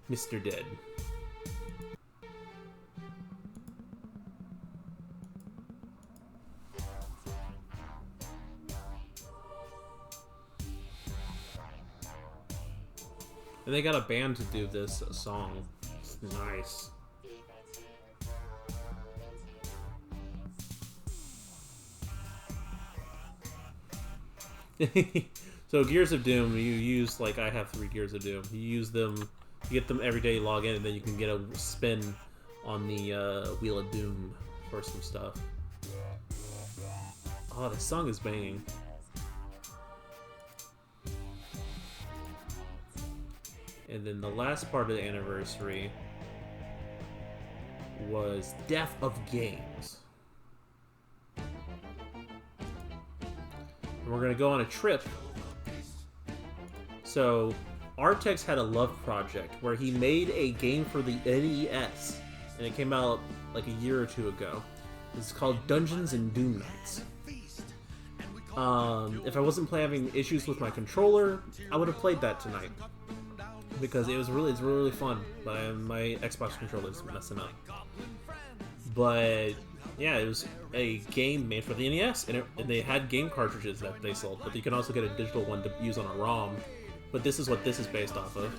Mr. Dead. And they got a band to do this song. It's nice. So Gears of Doom, you use, like, I have 3 Gears of Doom. You use them, you get them every day you log in, and then you can get a spin on the Wheel of Doom for some stuff. Oh, the song is banging. And then the last part of the anniversary was Death of Games. And we're going to go on a trip. So, Artex had a love project where he made a game for the NES. And it came out like a year or 2 ago. It's called Dungeons and Doom Nights. If I wasn't having issues with my controller, I would have played that tonight. Because it's really fun, but my Xbox controller is messing up. But yeah, it was a game made for the NES, and they had game cartridges that they sold, but you can also get a digital one to use on a ROM. But this is what this is based off of.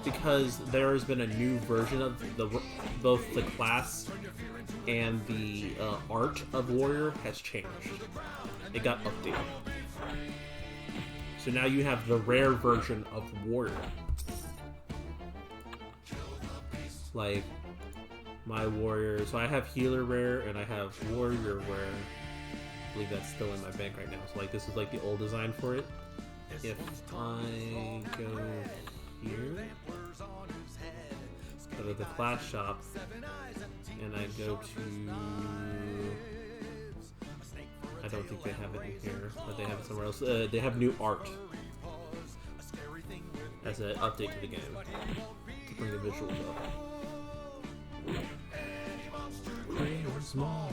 Because there has been a new version of both the class and the art of Warrior has changed. It got updated. So now you have the rare version of Warrior. Like, my Warrior... So I have Healer Rare and I have Warrior Rare. I believe that's still in my bank right now. So like, this is like the old design for it. If I go here... go to the class shop, and I go to... I don't think they have it in here, but they have it somewhere else. They have new art as an update to the game to bring the visuals up. Great or small.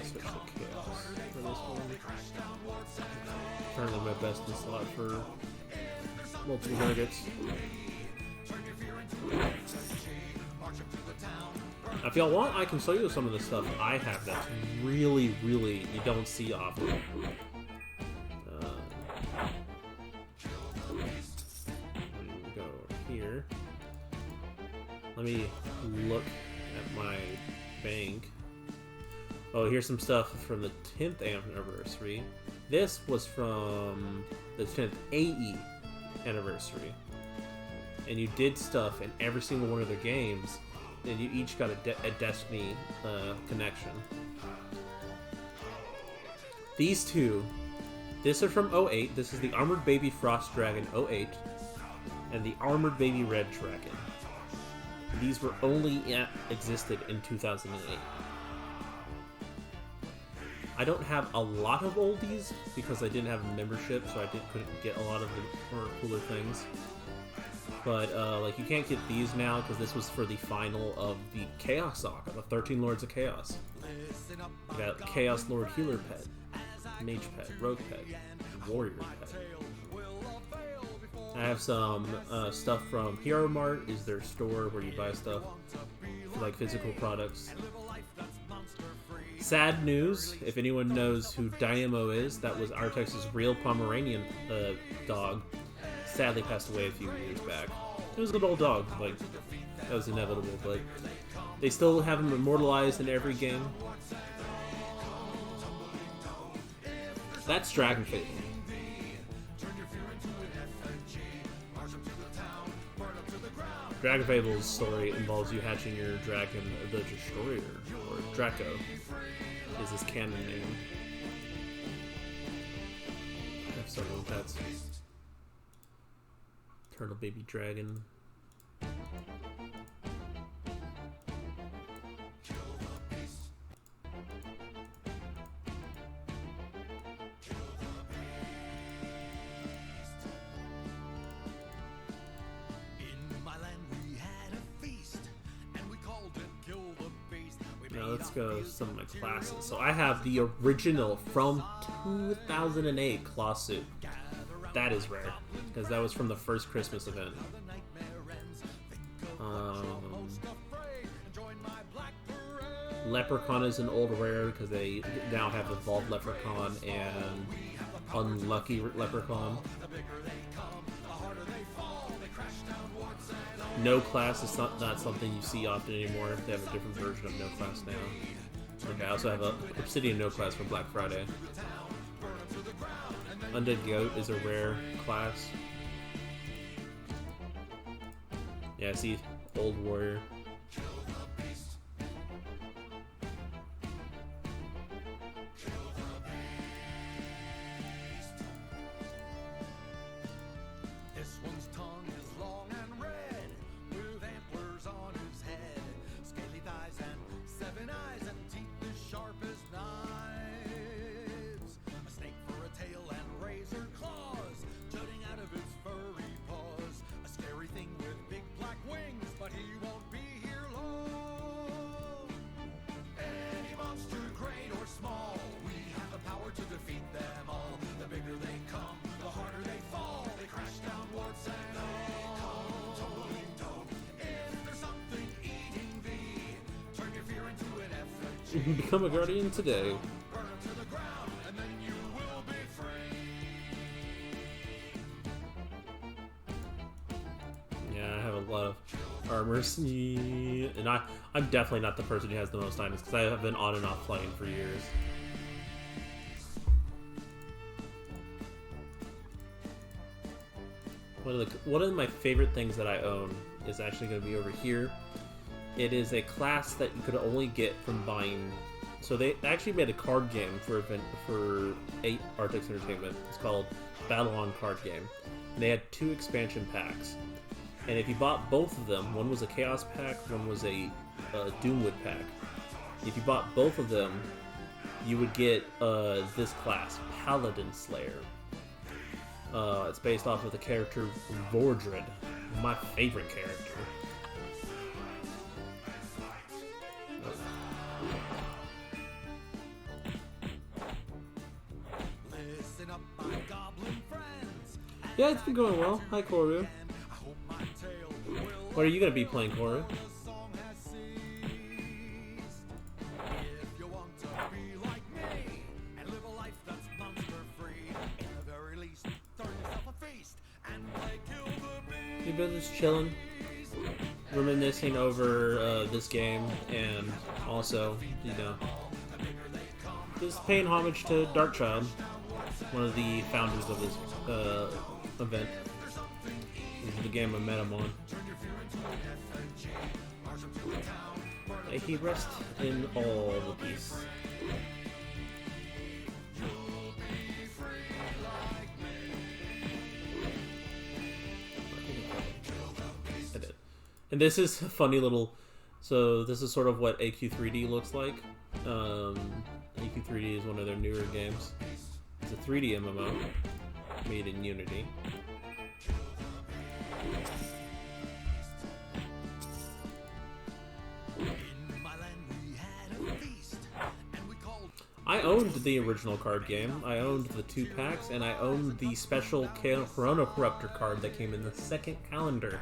Switch to chaos for this one. Apparently my best in slot for multiple targets. If y'all want, I can show you some of the stuff I have that's really, really you don't see often. Go here. Let me look at my bank. Oh, here's some stuff from the 10th anniversary. This was from the 10th AE anniversary, and you did stuff in every single one of their games, and you each got a Destiny connection. These two, this are from 08. This is the Armored Baby Frost Dragon 08, and the Armored Baby Red Dragon. These were only existed in 2008. I don't have a lot of oldies because I didn't have a membership, so I couldn't get a lot of the more cooler things. But like, you can't get these now because this was for the final of the Chaos Saga, the 13 Lords of Chaos. You got Chaos Lord Healer Pet, Mage Pet, Rogue Pet, Warrior Pet. I have some stuff from Hero Mart, is their store where you buy stuff for like physical products. Sad news, if anyone knows who Dynamo is, that was Artex's real Pomeranian dog. Sadly passed away a few years back. It was a good old dog, like, that was inevitable, but they still have him immortalized in every game. That's Dragon Fable. Dragon Fable's story involves you hatching your dragon, the Destroyer, or Draco, is his canon name. I have several pets. Turtle baby dragon. Now let's go to some of my classes. So I have the original from 2008 claw suit. That is rare, because that was from the first Christmas event. Leprechaun is an old rare because they now have Evolved Leprechaun and Unlucky Leprechaun. No Class is not something you see often anymore. They have a different version of No Class now. Okay, I also have a Obsidian No Class from Black Friday. Undead Goat is a rare class. Yeah, I see Old Warrior. This one's tongue is long and red, with antlers on his head, scaly thighs and 7 eyes, and teeth as sharp as knives. A snake for a tail and razor claws, jutting out of its furry paws. A scary thing with big black wings, but he won't be here long. Any monster, great or small, we have the power to defeat them all. The bigger they come, the harder they fall. They crash down warts and all. If there's something eating thee, turn your fear into an effigy. Become a guardian today. Burn 'em to the ground, and then you will be free. Yeah, I have a lot of armors. And I'm definitely not the person who has the most items, because I have been on and off playing for years. One of my favorite things that I own is actually going to be over here. It is a class that you could only get from buying. So they actually made a card game for 8 Artix Entertainment. It's called Battle On Card Game. And they had 2 expansion packs. And if you bought both of them, one was a Chaos pack, one was a Doomwood pack. If you bought both of them, you would get this class, Paladin Slayer. It's based off of the character Vordred, my favorite character. Listen up, my goblin friends. Yeah, it's been going well. Hi, Koru. I hope my tale will What are you going to be playing, Koru? the song has ceased. If you want to be like me and live a life that's monster free, in the very least, throw yourself a feast and play Kill the Beast. You've been just chilling, reminiscing over this game, and also, you know, just paying homage to Darkchild, one of the founders of this event. This is the game I met him on. May he rest in all the peace. I did. And this is a funny little... So this is sort of what AQ3D looks like. AQ3D is one of their newer games. It's a 3D MMO made in Unity. I owned the original card game, I owned the 2 packs, and I owned the special Chrono Corruptor card that came in the second calendar.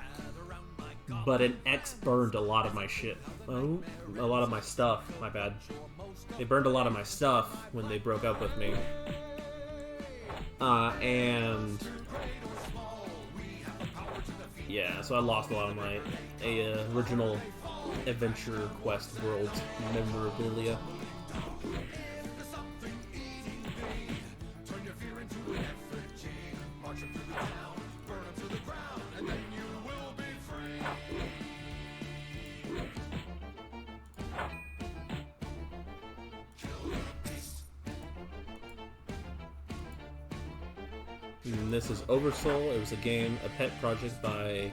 But an X burned a lot of my shit. Oh, a lot of my stuff, my bad. They burned a lot of my stuff when they broke up with me. And... yeah, so I lost a lot of my original AdventureQuest Worlds memorabilia. And this is Oversoul. It was a game, a pet project by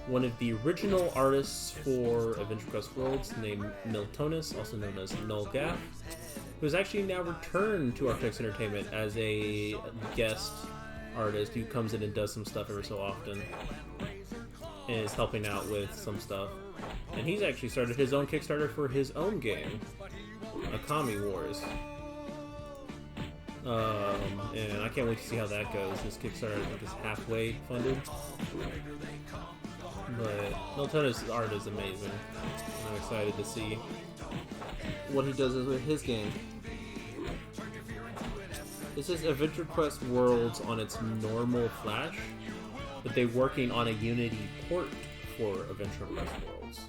one of the original artists for AdventureQuest Worlds named Miltonis, also known as Nullgaff, who has actually now returned to Architects Entertainment as a guest artist who comes in and does some stuff every so often and is helping out with some stuff. And he's actually started his own Kickstarter for his own game, Akami Wars. And I can't wait to see how that goes. This Kickstarter, I think, is halfway funded. But Miltonis' art is amazing. I'm excited to see what he does with his game. This is AdventureQuest Worlds on its normal Flash, but they're working on a Unity port for AdventureQuest Worlds.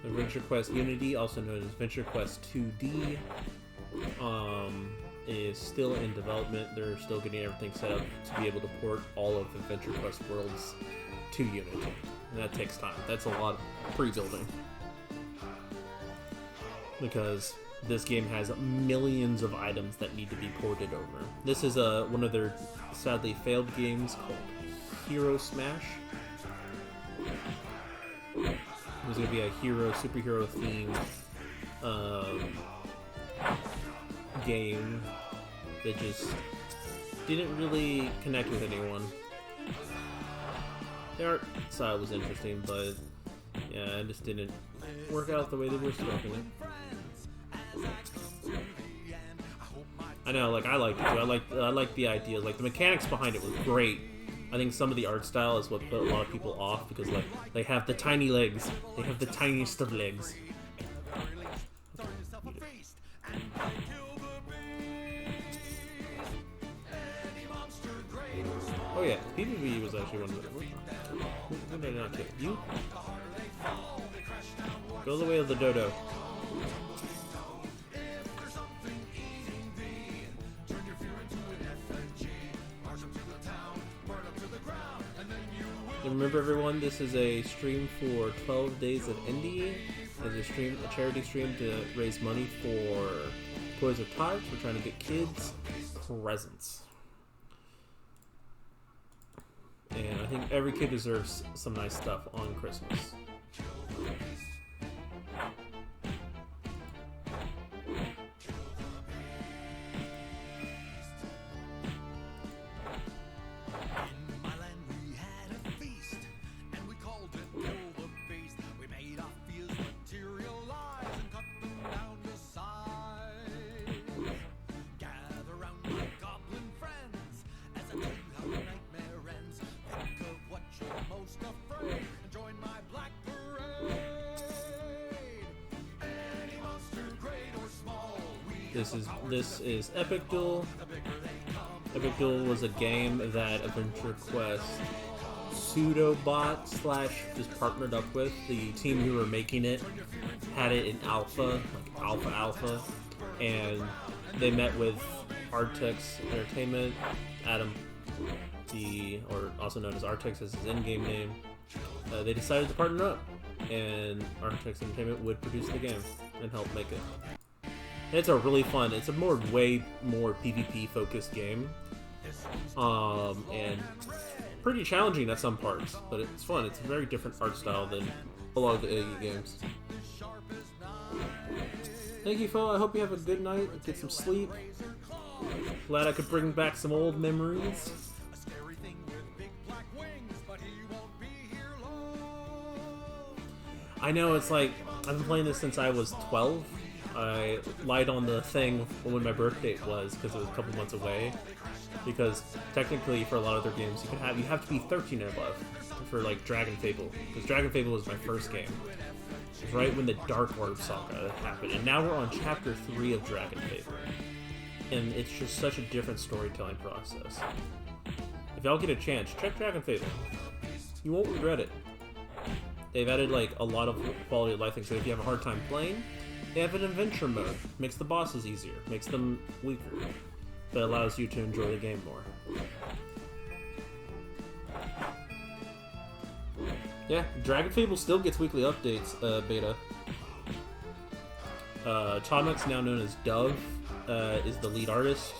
AdventureQuest Unity, also known as AdventureQuest 2D, is still in development. They're still getting everything set up to be able to port all of AdventureQuest Worlds to Unity. And that takes time. That's a lot of pre-building. Because this game has millions of items that need to be ported over. This is one of their sadly failed games called Hero Smash. It was going to be a superhero themed game that just didn't really connect with anyone. The art style was interesting, but yeah, it just didn't work out the way they were expecting it. I know, like, I liked it too. I like the idea. Like, the mechanics behind it were great. I think some of the art style is what put a lot of people off because, like, they have the tiny legs. They have the tiniest of legs. Oh yeah, PvP was actually one of the... What did I not get? You? Go the way of the dodo. And remember, everyone, this is a stream for 12 Days of Indie. It's a charity stream to raise money for Toys or Tots. We're trying to get kids presents. And I think every kid deserves some nice stuff on Christmas. This is Epic Duel. Epic Duel was a game that AdventureQuest pseudo bot slash just partnered up with. The team who were making it had it in alpha, like alpha, and they met with Artex Entertainment, Adam, or also known as Artex as his in-game name. They decided to partner up, and Artex Entertainment would produce the game and help make it. It's a really fun, it's a way more PvP focused game, and pretty challenging at some parts, but it's fun. It's a very different art style than a lot of the AE games. Thank you, Fo. I hope you have a good night, get some sleep. Glad I could bring back some old memories. I know, it's like, I've been playing this since I was 12. I lied on the thing when my birth date was, because it was a couple months away. Because technically, for a lot of their games, you have to be 13 and above for like Dragon Fable. Because Dragon Fable was my first game. It was right when the Dark Orb saga happened, and now we're on chapter 3 of Dragon Fable. And it's just such a different storytelling process. If y'all get a chance, check Dragon Fable. You won't regret it. They've added like a lot of quality of life things. So if you have a hard time playing, they have an adventure mode. Makes the bosses easier, makes them weaker, but allows you to enjoy the game more. Yeah, Dragon Fable still gets weekly updates, beta. Tomek's, now known as Dove, is the lead artist,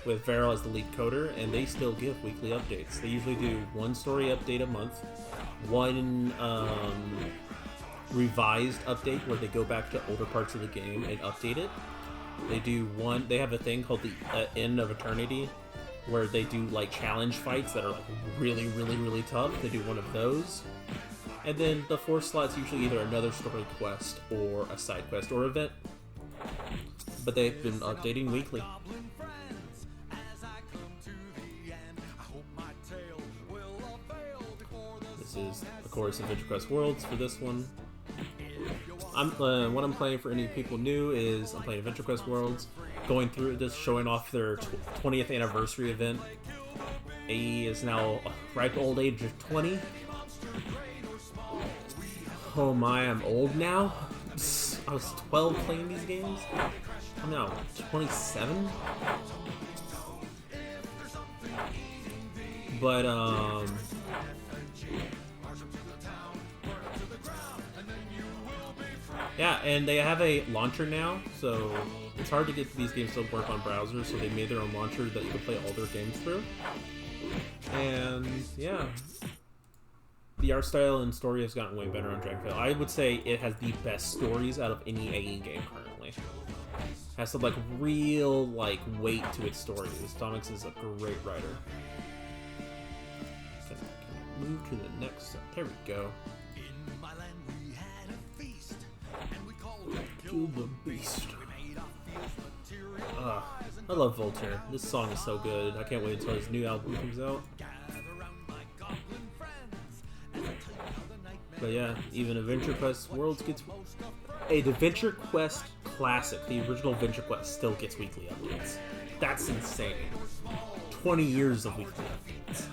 with Varel as the lead coder, and they still give weekly updates. They usually do one story update a month, one revised update where they go back to older parts of the game and update it. They have a thing called the End of Eternity, where they do like challenge fights that are like really tough. They do one of those. And then the 4th slot's usually either another story quest or a side quest or event. But they've been updating weekly. This is, of course, AdventureQuest Worlds for this one. What I'm playing for any people new is I'm playing AdventureQuest Worlds, going through this, showing off their 20th anniversary event. AE is now a ripe old age of 20. Oh my, I'm old now. I was 12 playing these games. I'm now 27. But yeah, and they have a launcher now, so it's hard to get these games to work on browsers, so they made their own launcher that you can play all their games through. And yeah, the art style and story has gotten way better on Dragon Fable. I would say it has the best stories out of any AE game currently. Has some like real like weight to its stories. Tomix is a great writer. Can I move to the next? There we go. In my land we had a feast, and we called it Kill the Beast. We made our fields materialize. I love Voltaire. This song is so good. I can't wait until his new album comes out. Gather round my goblin friends, as I tell you how the night But yeah, even AdventureQuest Worlds gets... Hey, the AdventureQuest Classic, the original AdventureQuest, still gets weekly updates. That's insane. 20 years of weekly updates.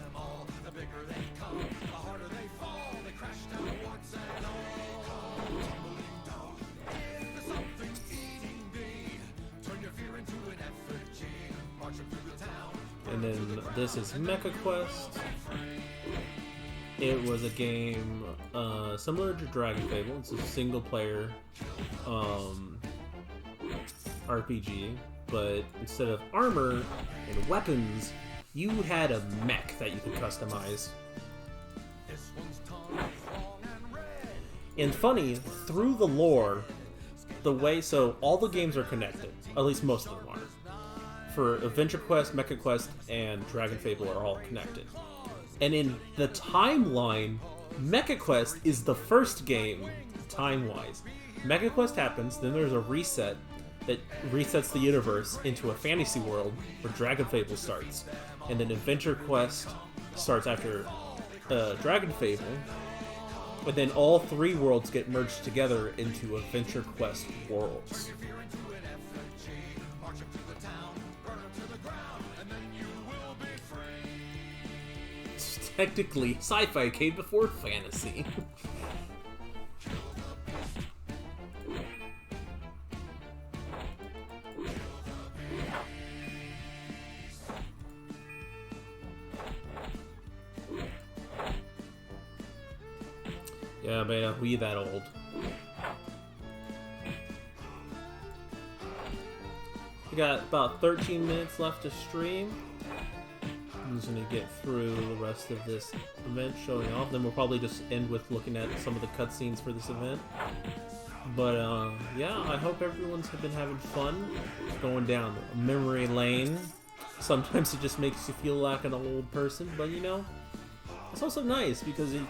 And then this is MechaQuest. It was a game similar to Dragon Fable. It's a single-player RPG, but instead of armor and weapons, you had a mech that you could customize. And funny, through the lore, so all the games are connected. At least most of them are. For AdventureQuest, MechaQuest, and Dragon Fable are all connected. And in the timeline, MechaQuest is the first game, time-wise. MechaQuest happens, then there's a reset that resets the universe into a fantasy world where Dragon Fable starts. And then AdventureQuest starts after Dragon Fable. And then all 3 worlds get merged together into AdventureQuest Worlds. technically sci-fi came before fantasy. Yeah, man, we that old. We got about 13 minutes left to stream. I'm just gonna get through the rest of this event showing off. Then we'll probably just end with looking at some of the cutscenes for this event. But yeah, I hope everyone's been having fun going down memory lane. Sometimes it just makes you feel like an old person, but you know, it's also nice because you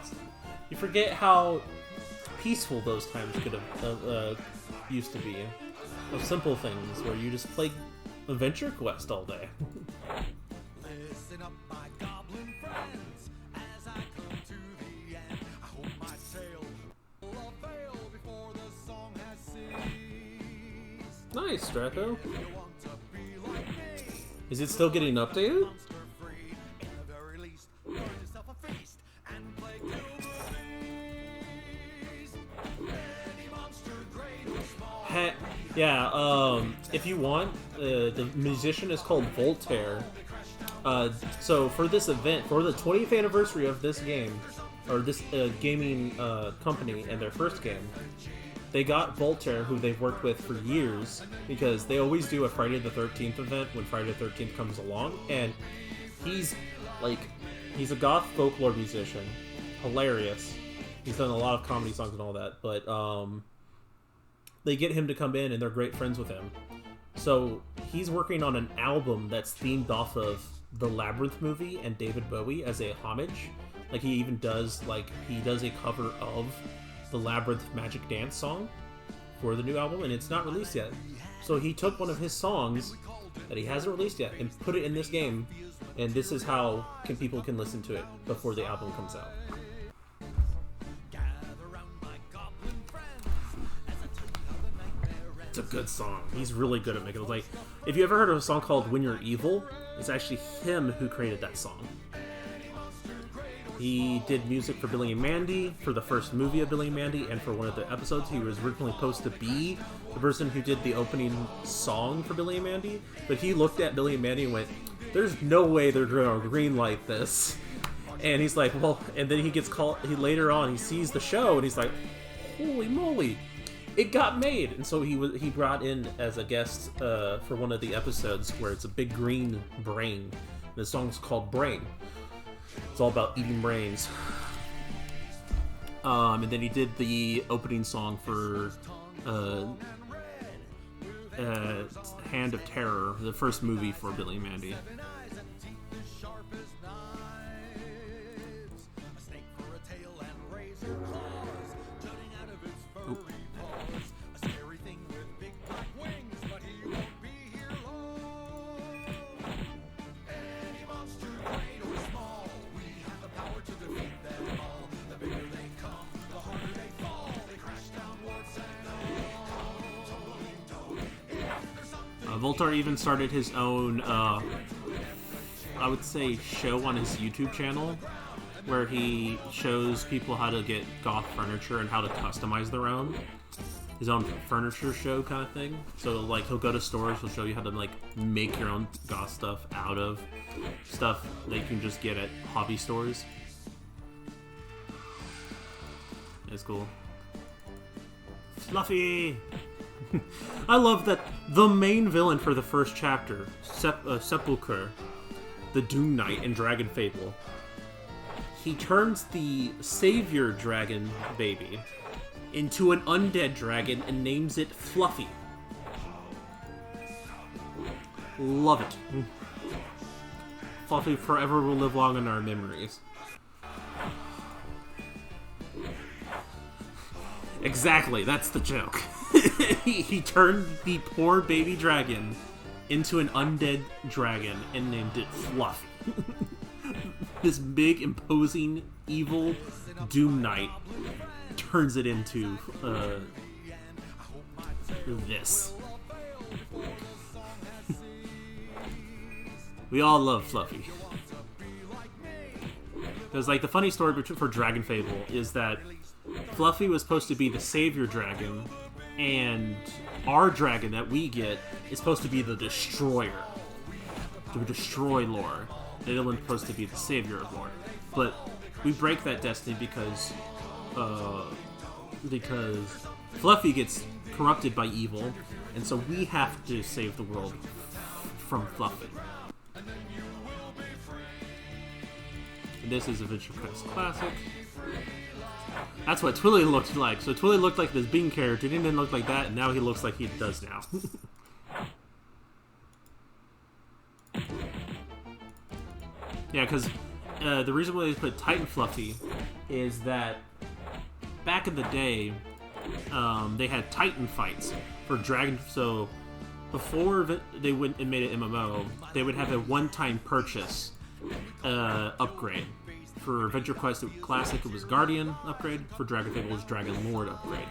forget how peaceful those times could have used to be. Those simple things where you just play Adventure Quest all day. Listen up, my goblin friends, as I come to the end. I hope my tale will avail before the song has ceased. Nice, Draco. If you want to be like me, Is it still getting updated? monster free, in the very least, find yourself a feast and play Kill the Beast. Any monster, great or small. Yeah, if you want, the musician is called Voltaire. So for this event, for the 20th anniversary of this game, or this gaming company and their first game, they got Voltaire, who they've worked with for years, because they always do a Friday the 13th event when Friday the 13th comes along, and he's a goth folklore musician, hilarious. He's done a lot of comedy songs and all that, but they get him to come in and they're great friends with him. So he's working on an album that's themed off of the Labyrinth movie and David Bowie as a homage. Like he even does a cover of the Labyrinth Magic Dance song for the new album, and it's not released yet. So he took one of his songs that he hasn't released yet and put it in this game, and this is how people can listen to it before the album comes out. It's a good song. He's really good at making it. Like, if you ever heard of a song called When You're Evil, it's actually him who created that song. He did music for Billy and Mandy, for the first movie of Billy and Mandy, and for one of the episodes. He was originally supposed to be the person who did the opening song for Billy and Mandy, but he looked at Billy and Mandy and went, there's no way they're going to greenlight this. And he's like, well, and then he gets called, later on, he sees the show, and he's like, holy moly, it got made. And so he brought in as a guest for one of the episodes where it's a big green brain. The song's called Brain. It's all about eating brains. And then he did the opening song for Hand of Terror, the first movie for Billy and Mandy. Voltaire even started his own, I would say, show on his YouTube channel, where he shows people how to get goth furniture and how to customize their own. His own furniture show kind of thing. So, like, he'll go to stores, he'll show you how to, like, make your own goth stuff out of stuff that you can just get at hobby stores. That's cool. Fluffy! I love that the main villain for the first chapter, Sepulchre, the Doom Knight in Dragon Fable, he turns the savior dragon baby into an undead dragon and names it Fluffy. Love it. Fluffy forever will live long in our memories. Exactly, that's the joke. He turned the poor baby dragon into an undead dragon and named it Fluffy. This big, imposing, evil Doom Knight turns it into this. We all love Fluffy. Because, like, the funny story for Dragon Fable is that Fluffy was supposed to be the savior dragon, and our dragon that we get is supposed to be the destroyer, to destroy lore. Dylan's supposed to be the savior of lore. But we break that destiny because Fluffy gets corrupted by evil, and so we have to save the world from Fluffy. And this is AdventureQuest Classic. That's what Twilly looked like. So Twilly looked like this Bean character. He didn't look like that, and now he looks like he does now. Yeah, because the reason why they put Titan Fluffy is that back in the day, they had Titan fights for Dragon. So before they went and made an MMO, they would have a one-time purchase upgrade. For AdventureQuest Classic, it was Guardian upgrade. For Dragon Fable, it was Dragon Lord upgrade.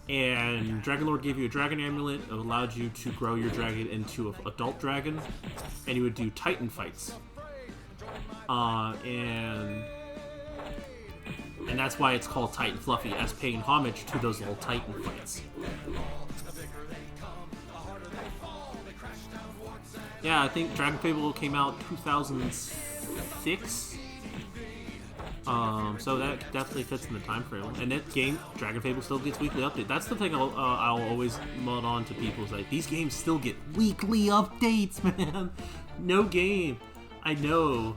And Dragon Lord gave you a dragon amulet. It allowed you to grow your dragon into an adult dragon. And you would do Titan fights. And that's why it's called Titan Fluffy, as paying homage to those little Titan fights. Yeah, I think Dragon Fable came out 2006. So that definitely fits in the time frame. And that game, Dragon Fable, still gets weekly updates. That's the thing I'll always mud on to people is like, these games still get weekly updates, man. No game I know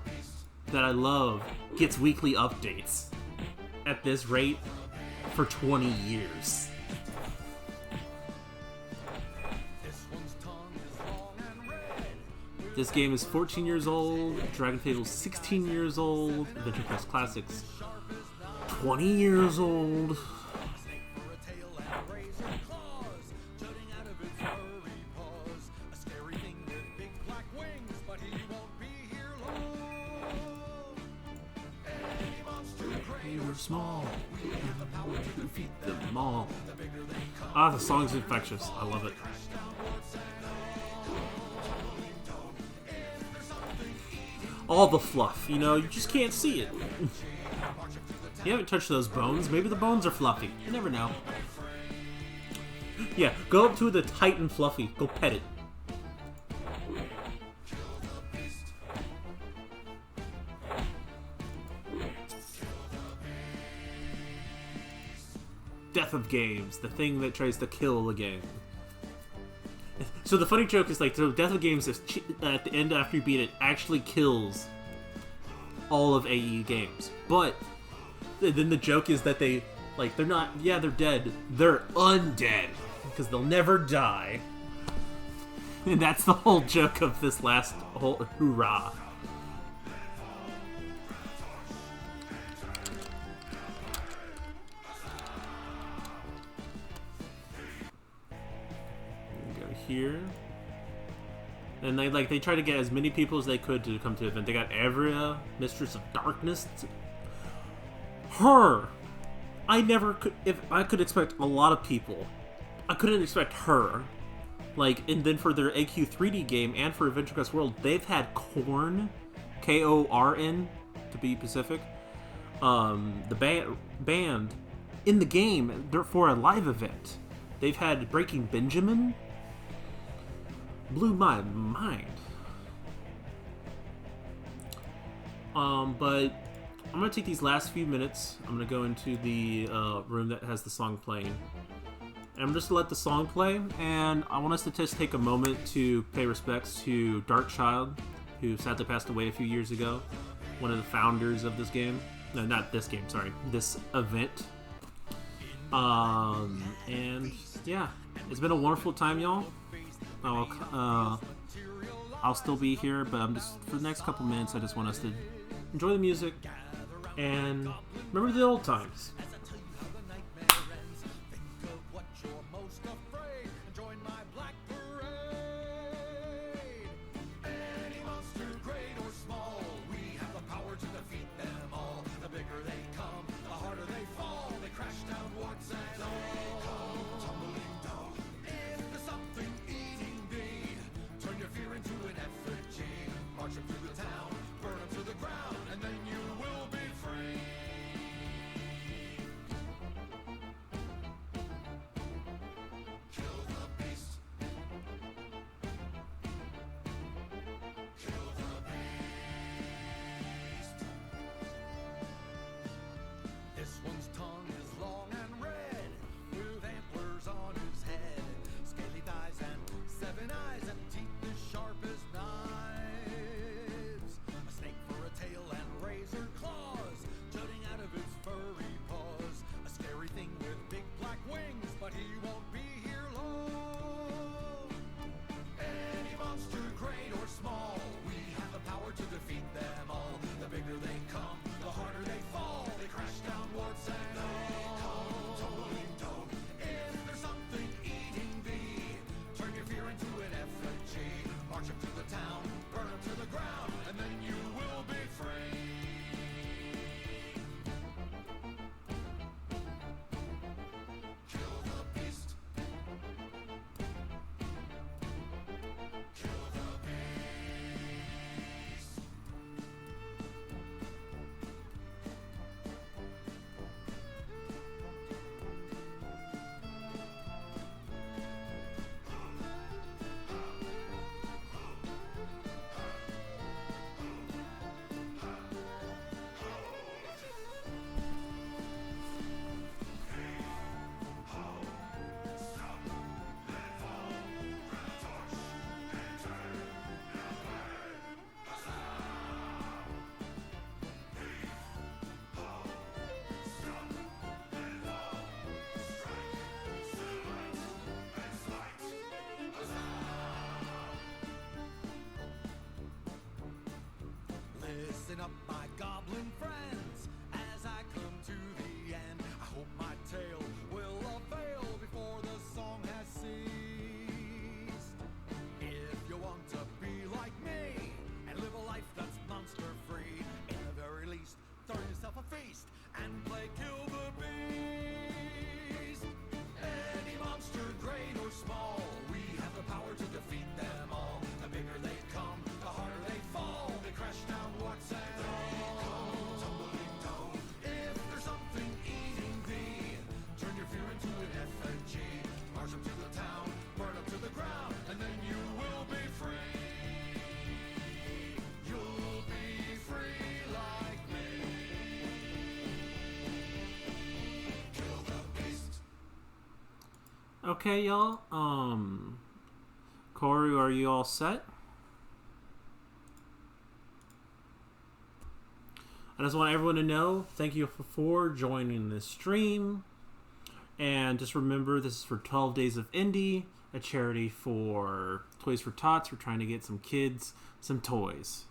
that I love gets weekly updates at this rate for 20 years. This game is 14 years old, Dragon Fable's 16 years old, AdventureQuest Classic's 20 years old. We were small, we defeat them all. Ah, the song's infectious. I love it. All the fluff, you know, you just can't see it. You haven't touched those bones. Maybe the bones are fluffy. You never know. Yeah, go up to the Titan Fluffy. Go pet it. Death of games, the thing that tries to kill the game. So the funny joke is like, the Death of Games is at the end after you beat it actually kills all of AE games. But then the joke is that they're not, yeah, they're dead. They're undead because they'll never die. And that's the whole joke of this last whole hoorah. Here, and they try to get as many people as they could to come to the event. They got Evria, Mistress of Darkness. Her, I never could. If I could expect a lot of people, I couldn't expect her. And then for their AQ 3D game and for AdventureQuest World, they've had Korn, Korn, to be specific. The band in the game for a live event. They've had Breaking Benjamin. Blew my mind. But I'm gonna take these last few minutes. I'm gonna go into the room that has the song playing, and I'm just gonna let the song play. And I want us to just take a moment to pay respects to Darkchild, who sadly passed away a few years ago. One of the founders of this game. No, not this game. Sorry, this event. And yeah, it's been a wonderful time, y'all. I'll still be here, but I'm just, for the next couple minutes, I just want us to enjoy the music and remember the old times. March 'em through the town, burn 'em to the ground, and then you will Okay, y'all. Corey, are you all set? I just want everyone to know, thank you for joining this stream. And just remember, this is for 12 Days of Indie, a charity for Toys for Tots. We're trying to get some kids some toys.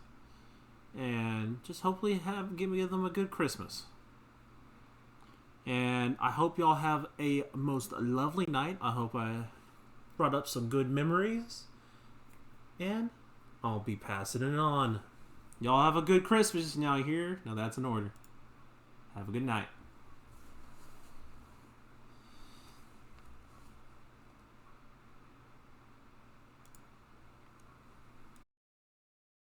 And just hopefully give them a good Christmas. And I hope y'all have a most lovely night. I hope I brought up some good memories. And I'll be passing it on. Y'all have a good Christmas now here. Now that's in order. Have a good night.